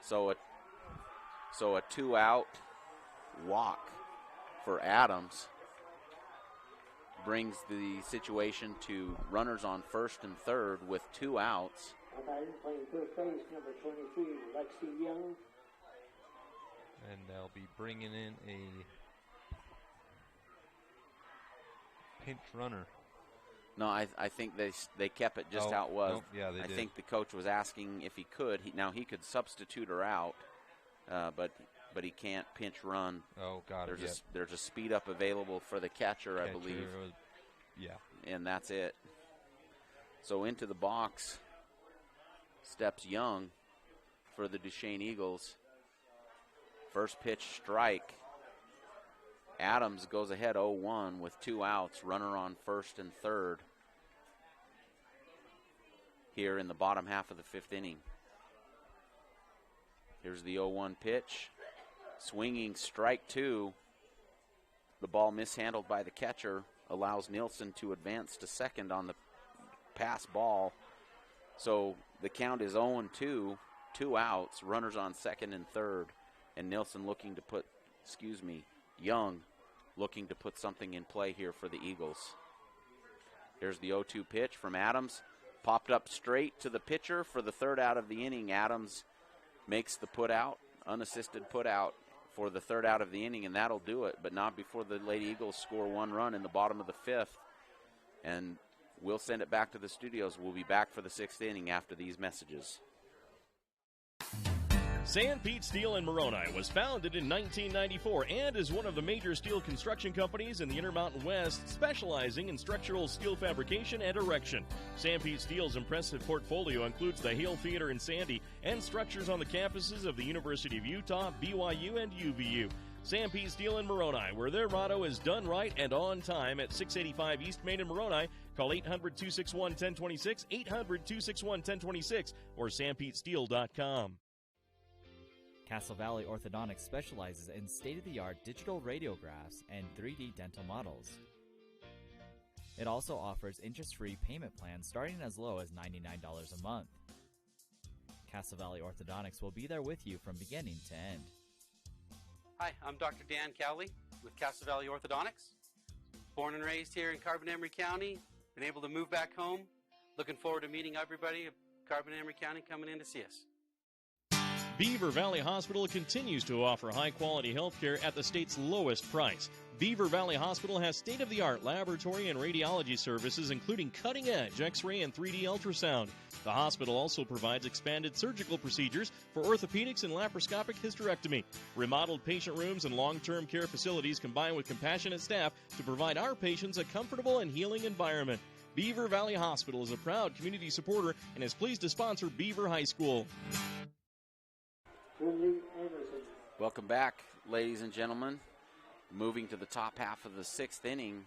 So a 2-out walk for Adams brings the situation to runners on first and third with 2 outs. Playing third base, number 23, Lexi Young. And they'll be bringing in a pinch runner. No, I think they kept it just how it was. Nope, yeah, they I did. think the coach was asking if he could. He could substitute her out, but he can't pinch run. Oh, got it. There's a speed up available for the catcher, I believe. And that's it. So into the box steps Young for the Duchesne Eagles. First pitch strike. Adams goes ahead 0-1 with 2 outs, runner on first and third here in the bottom half of the 5th inning. Here's the 0-1 pitch. Swinging strike 2. The ball mishandled by the catcher allows Nielsen to advance to second on the pass ball. So the count is 0-2, 2 outs, runners on second and third, and Nielsen Young looking to put something in play here for the Eagles. Here's the 0-2 pitch from Adams. Popped up straight to the pitcher for the 3rd out of the inning. Adams makes the unassisted put out for the 3rd out of the inning, and that'll do it, but not before the Lady Eagles score 1 run in the bottom of the 5th. And we'll send it back to the studios. We'll be back for the 6th inning after these messages. San Pete Steel in Moroni was founded in 1994 and is one of the major steel construction companies in the Intermountain West, specializing in structural steel fabrication and erection. San Pete Steel's impressive portfolio includes the Hale Theater in Sandy and structures on the campuses of the University of Utah, BYU, and UVU. San Pete Steel in Moroni, where their motto is done right and on time, at 685 East Main in Moroni. Call 800-261-1026, 800-261-1026, or sanpetesteel.com. Castle Valley Orthodontics specializes in state-of-the-art digital radiographs and 3D dental models. It also offers interest-free payment plans starting as low as $99 a month. Castle Valley Orthodontics will be there with you from beginning to end. Hi, I'm Dr. Dan Cowley with Castle Valley Orthodontics. Born and raised here in Carbon-Emery County. Been able to move back home. Looking forward to meeting everybody at Carbon-Emery County coming in to see us. Beaver Valley Hospital continues to offer high-quality health care at the state's lowest price. Beaver Valley Hospital has state-of-the-art laboratory and radiology services, including cutting-edge X-ray and 3D ultrasound. The hospital also provides expanded surgical procedures for orthopedics and laparoscopic hysterectomy. Remodeled patient rooms and long-term care facilities combine with compassionate staff to provide our patients a comfortable and healing environment. Beaver Valley Hospital is a proud community supporter and is pleased to sponsor Beaver High School. Welcome back, ladies and gentlemen. Moving to the top half of the 6th inning.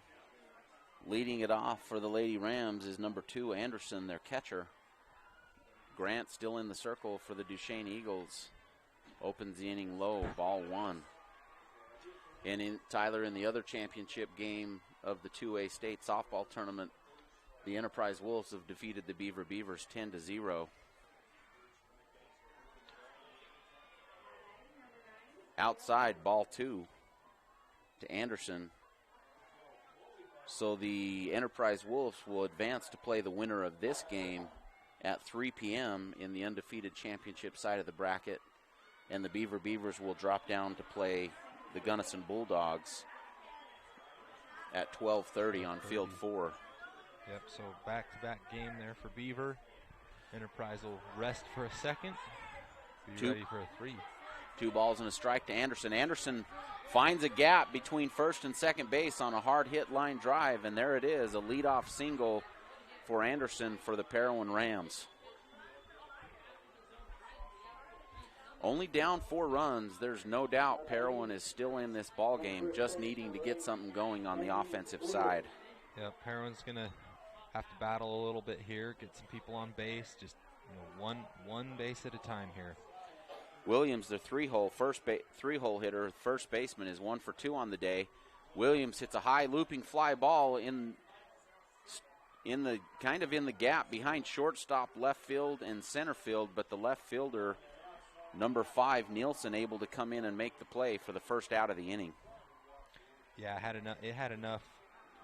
Leading it off for the Lady Rams is number 2, Anderson, their catcher. Grant still in the circle for the Duchesne Eagles. Opens the inning low, ball 1. And Tyler, in the other championship game of the 2A state softball tournament, the Enterprise Wolves have defeated the Beaver Beavers 10-0. Outside, ball 2 to Anderson. So the Enterprise Wolves will advance to play the winner of this game at 3 p.m. in the undefeated championship side of the bracket. And the Beaver Beavers will drop down to play the Gunnison Bulldogs at 12:30 on field 4. Yep, so back-to-back game there for Beaver. Enterprise will rest for a second. Be ready for a 3. 2 balls and a strike to Anderson. Anderson finds a gap between first and second base on a hard hit line drive, and there it is, a leadoff single for Anderson for the Parowan Rams. Only down 4 runs. There's no doubt Parowan is still in this ball game, just needing to get something going on the offensive side. Yeah, Parowan's going to have to battle a little bit here, get some people on base, just one base at a time here. Williams, the three-hole hitter, first baseman, is 1 for 2 on the day. Williams hits a high looping fly ball in the gap behind shortstop, left field, and center field, but the left fielder, number 5, Nielsen, able to come in and make the play for the first out of the inning. Yeah, it had enough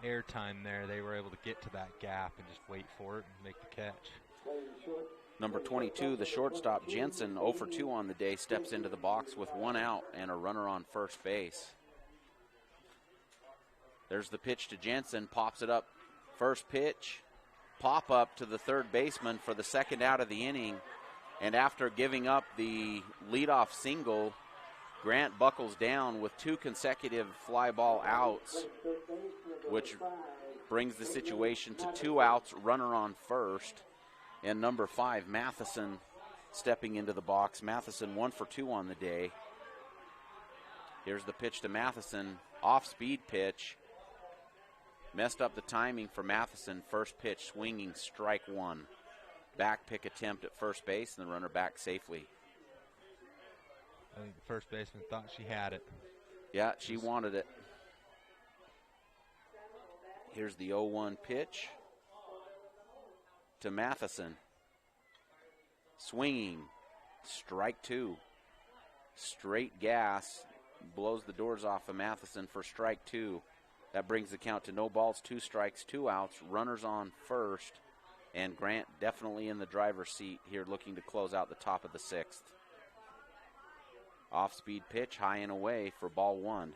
air time there. They were able to get to that gap and just wait for it and make the catch. Number 22, the shortstop, Jensen, 0 for 2 on the day, steps into the box with 1 out and a runner on first base. There's the pitch to Jensen, pops it up. First pitch, pop up to the third baseman for the second out of the inning. And after giving up the leadoff single, Grant buckles down with 2 consecutive fly ball outs, which brings the situation to 2 outs, runner on first. And number 5, Matheson, stepping into the box. Matheson 1 for 2 on the day. Here's the pitch to Matheson, off-speed pitch. Messed up the timing for Matheson. First pitch swinging, strike 1. Back pick attempt at first base, and the runner back safely. I think the first baseman thought she had it. Yeah, she wanted it. Here's the 0-1 pitch to Matheson. Swinging, strike 2. Straight gas, blows the doors off of Matheson for strike 2. That brings the count to no balls, 2 strikes, 2 outs, runners on first, and Grant definitely in the driver's seat here, looking to close out the top of the 6th. Off-speed pitch, high and away for ball 1.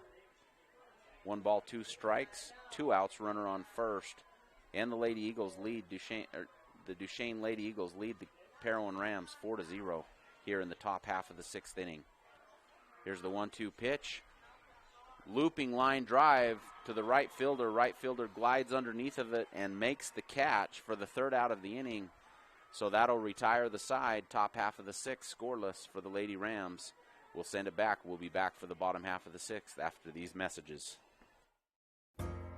1 ball, 2 strikes, 2 outs, runner on first, and the Lady Eagles lead the Duchesne Lady Eagles lead the Parowan Rams 4-0 here in the top half of the 6th inning. Here's the 1-2 pitch. Looping line drive to the right fielder. Right fielder glides underneath of it and makes the catch for the third out of the inning. So that'll retire the side. Top half of the 6th scoreless for the Lady Rams. We'll send it back. We'll be back for the bottom half of the 6th after these messages.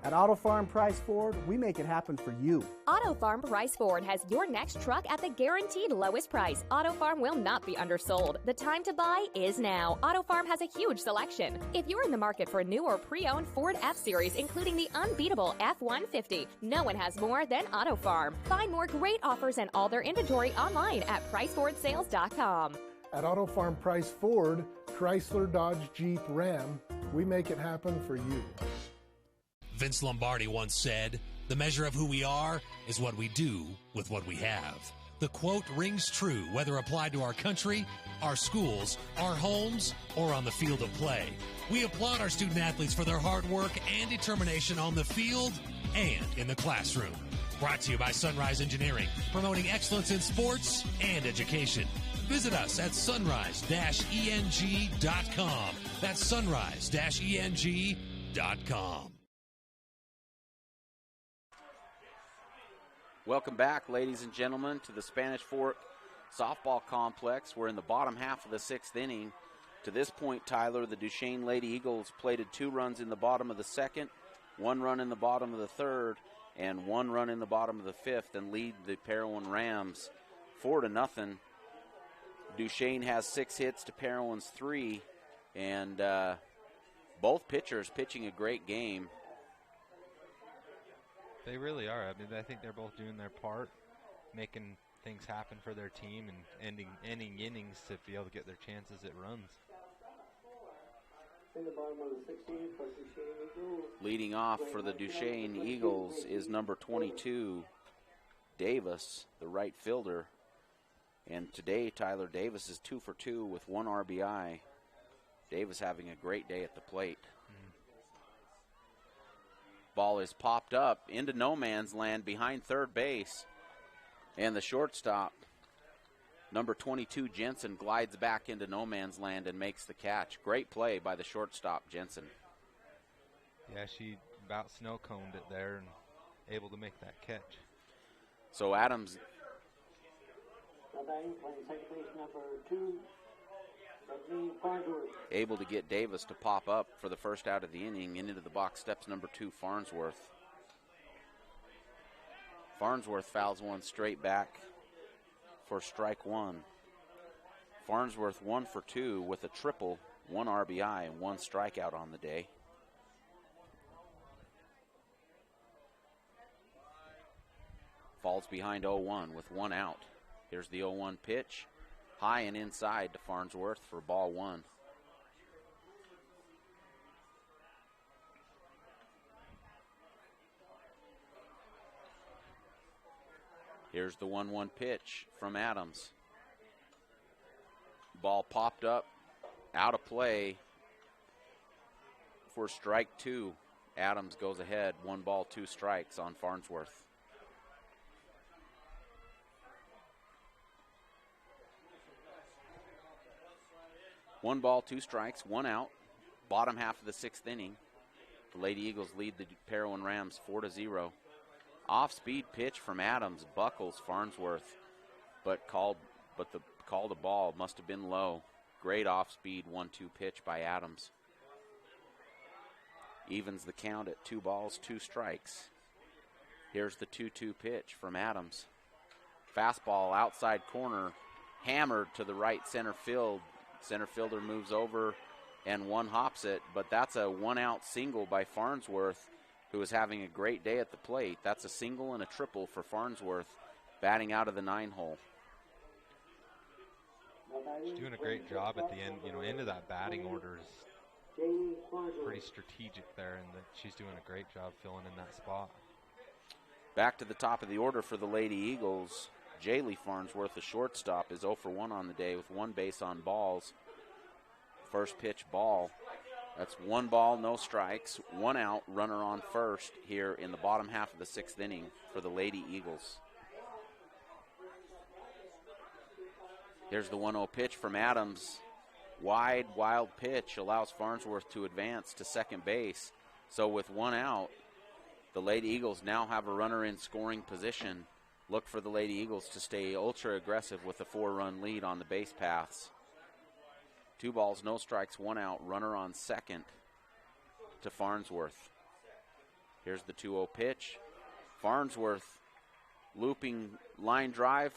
At Auto Farm Price Ford, we make it happen for you. Auto Farm Price Ford has your next truck at the guaranteed lowest price. Auto Farm will not be undersold. The time to buy is now. Auto Farm has a huge selection. If you're in the market for a new or pre-owned Ford F-Series, including the unbeatable F-150, no one has more than Auto Farm. Find more great offers and all their inventory online at PriceFordSales.com. At Auto Farm Price Ford, Chrysler, Dodge, Jeep, Ram, we make it happen for you. Vince Lombardi once said, "The measure of who we are is what we do with what we have." The quote rings true whether applied to our country, our schools, our homes, or on the field of play. We applaud our student athletes for their hard work and determination on the field and in the classroom. Brought to you by Sunrise Engineering, promoting excellence in sports and education. Visit us at sunrise-eng.com. That's sunrise-eng.com. Welcome back, ladies and gentlemen, to the Spanish Fork Softball Complex. We're in the bottom half of the 6th inning. To this point, Tyler, the Duchesne Lady Eagles plated 2 runs in the bottom of the 2nd, 1 run in the bottom of the 3rd, and 1 run in the bottom of the 5th, and lead the Parowan Rams 4-0. Duchesne has 6 hits to Parowan's 3, and both pitchers pitching a great game. They really are. I mean, I think they're both doing their part, making things happen for their team and ending innings to be able to get their chances at runs. In the bottom of the 16th for Duchesne Eagles. Leading off for the Duchesne Eagles is number 22, Davis, the right fielder. And today, Tyler Davis is 2 for 2 with 1 RBI. Davis having a great day at the plate. Ball is popped up into no man's land behind third base. And the shortstop, number 22, Jensen, glides back into no man's land and makes the catch. Great play by the shortstop, Jensen. Yeah, she about snow-coned it there and able to make that catch. So Adams Playing second base number 2, Farnsworth. Able to get Davis to pop up for the first out of the inning. Into the box steps number 2, Farnsworth. Farnsworth fouls one straight back for strike 1. Farnsworth 1 for 2 with a triple, 1 RBI, and 1 strikeout on the day. Falls behind 0-1 with 1 out. Here's the 0-1 pitch. High and inside to Farnsworth for ball 1. Here's the 1-1 pitch from Adams. Ball popped up, out of play for strike 2. Adams goes ahead, 1 ball, 2 strikes on Farnsworth. One ball, 2 strikes, 1 out. Bottom half of the 6th inning. The Lady Eagles lead the Parowan Rams 4-0. Off-speed pitch from Adams buckles Farnsworth, but the call to ball must have been low. Great off-speed 1-2 pitch by Adams. Evens the count at 2 balls, 2 strikes. Here's the 2-2 pitch from Adams. Fastball outside corner, hammered to the right center field. Center fielder moves over and one hops it, but that's a 1-out single by Farnsworth, who is having a great day at the plate. That's a single and a triple for Farnsworth, batting out of the 9-hole. She's doing a great job at the end. End of that batting order is pretty strategic there, and she's doing a great job filling in that spot. Back to the top of the order for the Lady Eagles. Jaylee Farnsworth, the shortstop, is 0 for 1 on the day with 1 base on balls. First pitch ball. That's 1 ball, no strikes, 1 out, runner on first here in the bottom half of the 6th inning for the Lady Eagles. Here's the 1-0 pitch from Adams. Wide, wild pitch allows Farnsworth to advance to second base. So with 1 out, the Lady Eagles now have a runner in scoring position. Look for the Lady Eagles to stay ultra aggressive with a 4-run lead on the base paths. 2 balls, no strikes, 1 out, runner on second to Farnsworth. Here's the 2-0 pitch. Farnsworth looping line drive,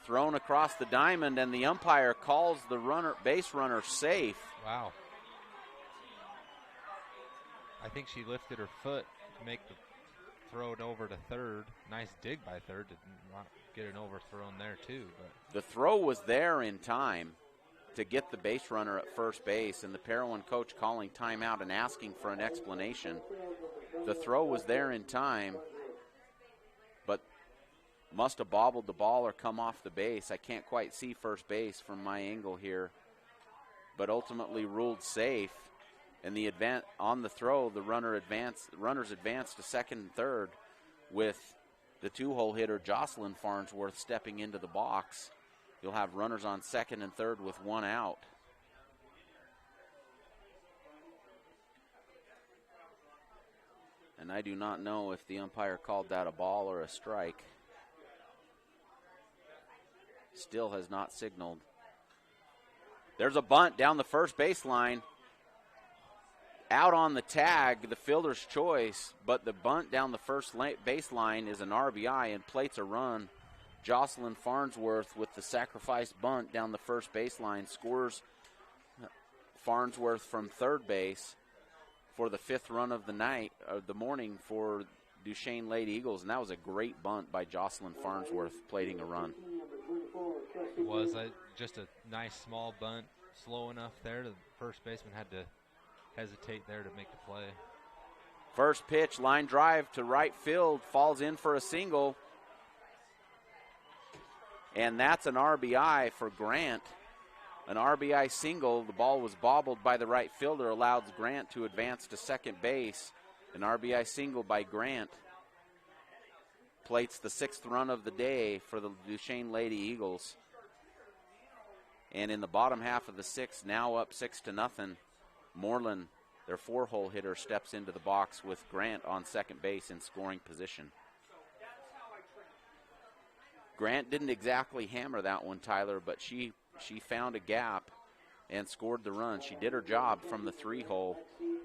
thrown across the diamond, and the umpire calls the base runner safe. Wow. I think she lifted her foot to make the throw it over to third. Nice dig by third to not get it overthrown there too. But the throw was there in time to get the base runner at first base, and the Parowan coach calling timeout and asking for an explanation. The throw was there in time, but must have bobbled the ball or come off the base. I can't quite see first base from my angle here, but ultimately ruled safe. And on the throw, the runners advanced to second and third, with the 2-hole hitter Jocelyn Farnsworth stepping into the box. You'll have runners on second and third with 1 out. And I do not know if the umpire called that a ball or a strike. Still has not signaled. There's a bunt down the first baseline. Out on the tag, the fielder's choice, but the bunt down the first baseline is an RBI and plates a run. Jocelyn Farnsworth with the sacrifice bunt down the first baseline scores Farnsworth from third base for the 5th run of the morning for Duchesne Lady Eagles, and that was a great bunt by Jocelyn Farnsworth, plating a run. It was just a nice small bunt, slow enough there. The first baseman had to hesitate there to make the play. First pitch, line drive to right field, falls in for a single. And that's an RBI for Grant. An RBI single. The ball was bobbled by the right fielder, allows Grant to advance to second base. An RBI single by Grant plates the 6th run of the day for the Duchesne Lady Eagles. And in the bottom half of the 6th, now up 6-0. Moreland, their 4-hole hitter, steps into the box with Grant on second base in scoring position. Grant didn't exactly hammer that one, Tyler, but she found a gap and scored the run. She did her job from the 3-hole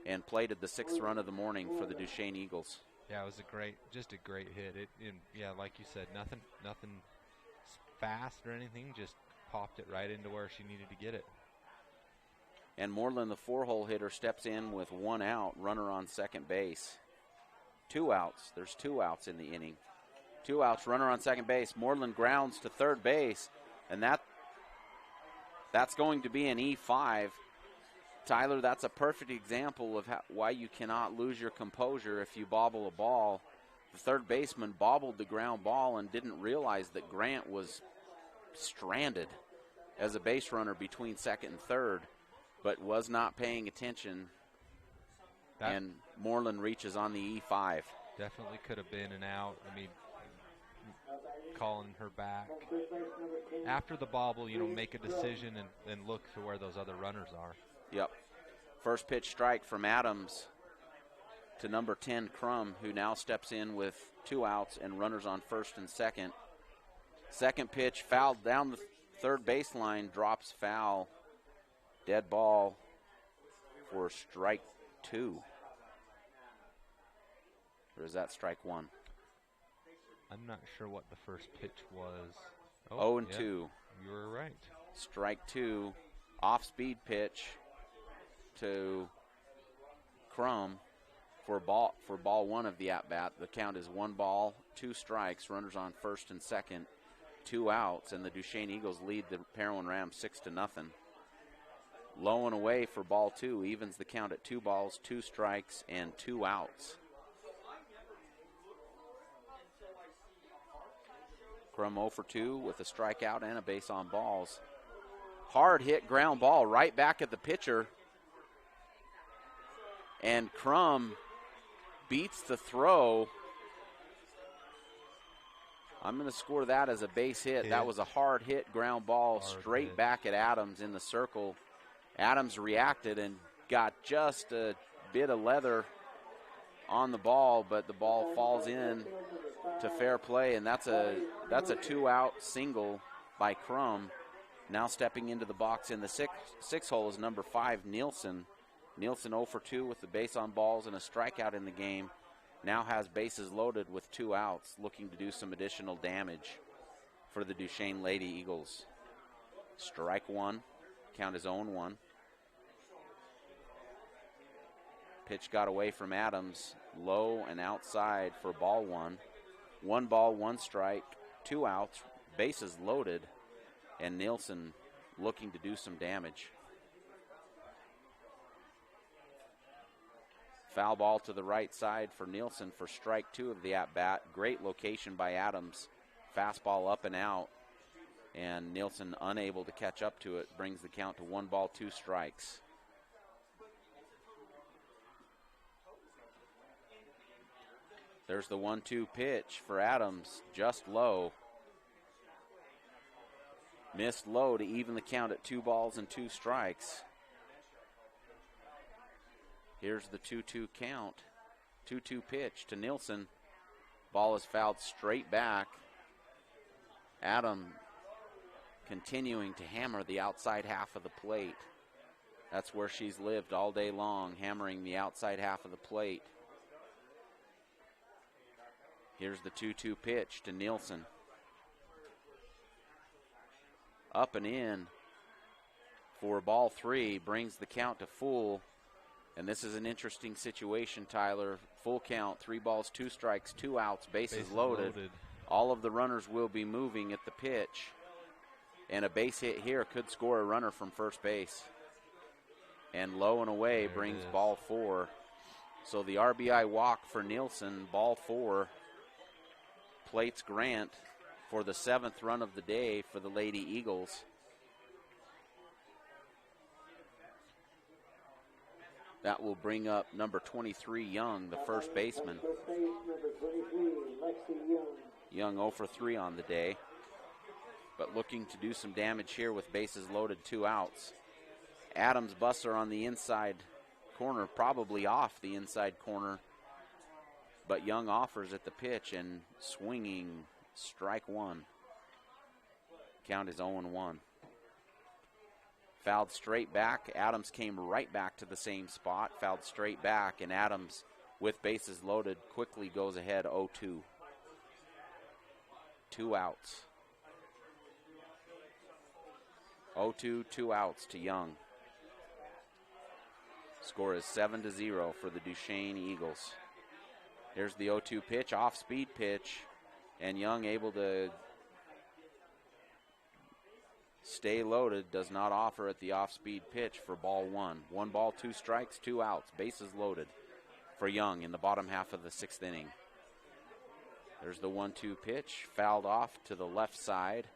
and plated the 6th run of the morning for the Duchesne Eagles. Yeah, it was just a great hit. Yeah, like you said, nothing fast or anything, just popped it right into where she needed to get it. And Moreland, the 4-hole hitter, steps in with 1 out, runner on second base. 2 outs. There's 2 outs in the inning. 2 outs, runner on second base. Moreland grounds to third base, and that's going to be an E5. Tyler, that's a perfect example of why you cannot lose your composure if you bobble a ball. The third baseman bobbled the ground ball and didn't realize that Grant was stranded as a base runner between second and third, but was not paying attention, and Moreland reaches on the E5. Definitely could have been an out. I mean, calling her back. After the bobble, make a decision and look to where those other runners are. Yep. First pitch strike from Adams to number 10, Crum, who now steps in with 2 outs and runners on first and second. Second pitch fouled down the third baseline, drops foul. Dead ball for strike 2. Or is that strike 1? I'm not sure what the first pitch was. 0-2. You were right. Strike 2, off-speed pitch to Crum for ball 1 of the at-bat. The count is 1 ball, 2 strikes, runners on first and second, 2 outs, and the Duchesne Eagles lead the Parowan Rams 6-0. Low and away for ball 2, evens the count at 2 balls, 2 strikes, and 2 outs. Crum 0 for 2 with a strikeout and a base on balls. Hard hit ground ball right back at the pitcher. And Crum beats the throw. I'm going to score that as a base hit. That was a hard hit ground ball straight back at Adams in the circle. Adams reacted and got just a bit of leather on the ball, but the ball falls in to fair play, and that's a 2-out single by Crum. Now stepping into the box in the six hole is number 5, Nielsen. Nielsen 0 for 2 with the base on balls and a strikeout in the game. Now has bases loaded with 2 outs, looking to do some additional damage for the Duchesne Lady Eagles. Strike 1, count is 0-1. Pitch got away from Adams, low and outside for ball 1. 1 ball, 1 strike, 2 outs, bases loaded, and Nielsen looking to do some damage. Foul ball to the right side for Nielsen for strike 2 of the at-bat. Great location by Adams. Fastball up and out, and Nielsen unable to catch up to it. Brings the count to 1 ball, 2 strikes. There's the 1-2 pitch for Adams, just low. Missed low to even the count at 2 balls and 2 strikes. Here's the 2-2 count. 2-2 pitch to Nielsen. Ball is fouled straight back. Adam continuing to hammer the outside half of the plate. That's where she's lived all day long, hammering the outside half of the plate. Here's the 2-2 pitch to Nielsen. Up and in for ball 3, brings the count to full. And this is an interesting situation, Tyler. Full count, 3 balls, 2 strikes, 2 outs, bases loaded. All of the runners will be moving at the pitch. And a base hit here could score a runner from first base. And low and away brings ball 4. So the RBI walk for Nielsen, ball 4. Plates Grant for the 7th run of the day for the Lady Eagles. That will bring up number 23, Young, the first baseman. Young 0 for 3 on the day, but looking to do some damage here with bases loaded, 2 outs. Adams buster on the inside corner, probably off the inside corner, but Young offers at the pitch and swinging, strike 1. Count is 0-1. Fouled straight back. Adams came right back to the same spot, fouled straight back, and Adams, with bases loaded, quickly goes ahead 0-2. 2 outs. 0-2, 2 outs to Young. Score is 7-0 for the Duchesne Eagles. Here's the 0-2 pitch, off-speed pitch, and Young able to stay loaded, does not offer at the off-speed pitch for ball 1. 1 ball, 2 strikes, 2 outs, bases loaded for Young in the bottom half of the 6th inning. There's the 1-2 pitch, fouled off to the left side.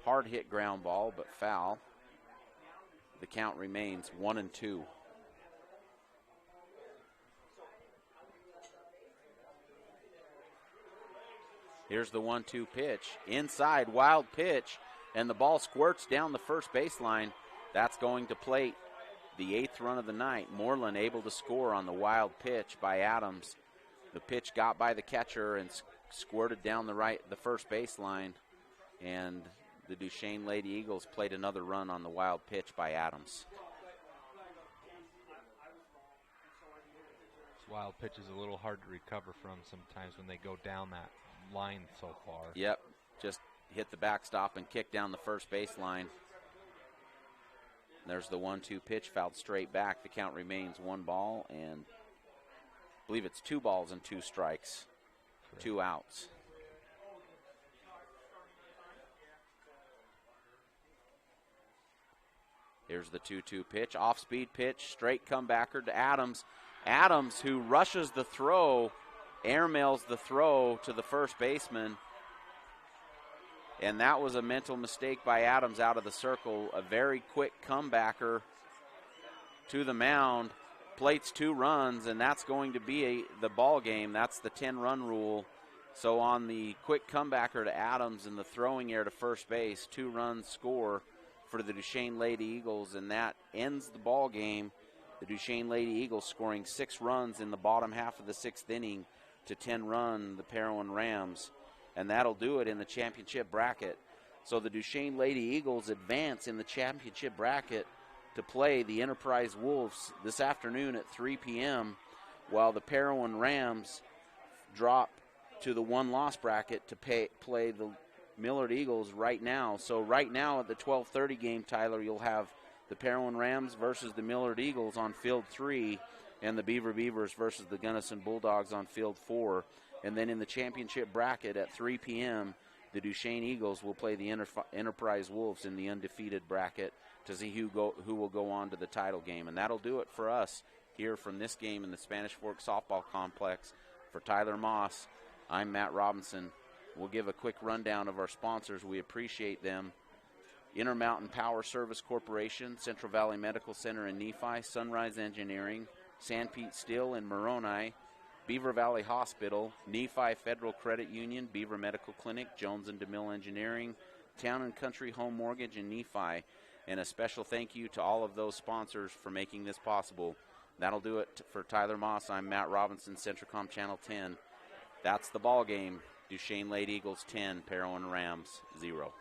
Hard hit ground ball, but foul. The count remains 1-2. Here's the 1-2 pitch. Inside, wild pitch, and the ball squirts down the first baseline. That's going to plate. The 8th run of the night. Moreland able to score on the wild pitch by Adams. The pitch got by the catcher and squirted down the first baseline, and the Duchesne Lady Eagles played another run on the wild pitch by Adams. This wild pitch is a little hard to recover from sometimes when they go down that line so far. Yep, just hit the backstop and kick down the first baseline. There's the 1-2 pitch, fouled straight back. The count remains 1 ball, and I believe it's 2 balls and 2 strikes, 2 outs. Here's the 2-2 pitch, off-speed pitch, straight comebacker to Adams. Adams, who rushes the throw, airmails the throw to the first baseman. And that was a mental mistake by Adams out of the circle. A very quick comebacker to the mound, plates 2 runs, and that's going to be the ball game. That's the 10-run rule. So on the quick comebacker to Adams and the throwing error to first base, 2 runs score for the Duchesne Lady Eagles, and that ends the ball game. The Duchesne Lady Eagles scoring 6 runs in the bottom half of the 6th inning to 10-run the Parowan Rams, and that'll do it in the championship bracket. So the Duchesne Lady Eagles advance in the championship bracket to play the Enterprise Wolves this afternoon at 3 p.m., while the Parowan Rams drop to the 1-loss bracket to play the Millard Eagles right now. So right now at the 12:30 game, Tyler, you'll have the Parowan Rams versus the Millard Eagles on field 3, and the Beaver Beavers versus the Gunnison Bulldogs on field 4. And then in the championship bracket at 3 p.m., the Duchesne Eagles will play the Enterprise Wolves in the undefeated bracket to see who will go on to the title game. And that'll do it for us here from this game in the Spanish Fork Softball Complex. For Tyler Moss, I'm Matt Robinson. We'll give a quick rundown of our sponsors. We appreciate them. Intermountain Power Service Corporation, Central Valley Medical Center in Nephi, Sunrise Engineering, Sanpete Steel in Moroni, Beaver Valley Hospital, Nephi Federal Credit Union, Beaver Medical Clinic, Jones and DeMille Engineering, Town and Country Home Mortgage in Nephi, and a special thank you to all of those sponsors for making this possible. That'll do it for Tyler Moss. I'm Matt Robinson, Centricom Channel 10. That's the ball game. Duchesne Lady Eagles 10, Parowan Rams 0.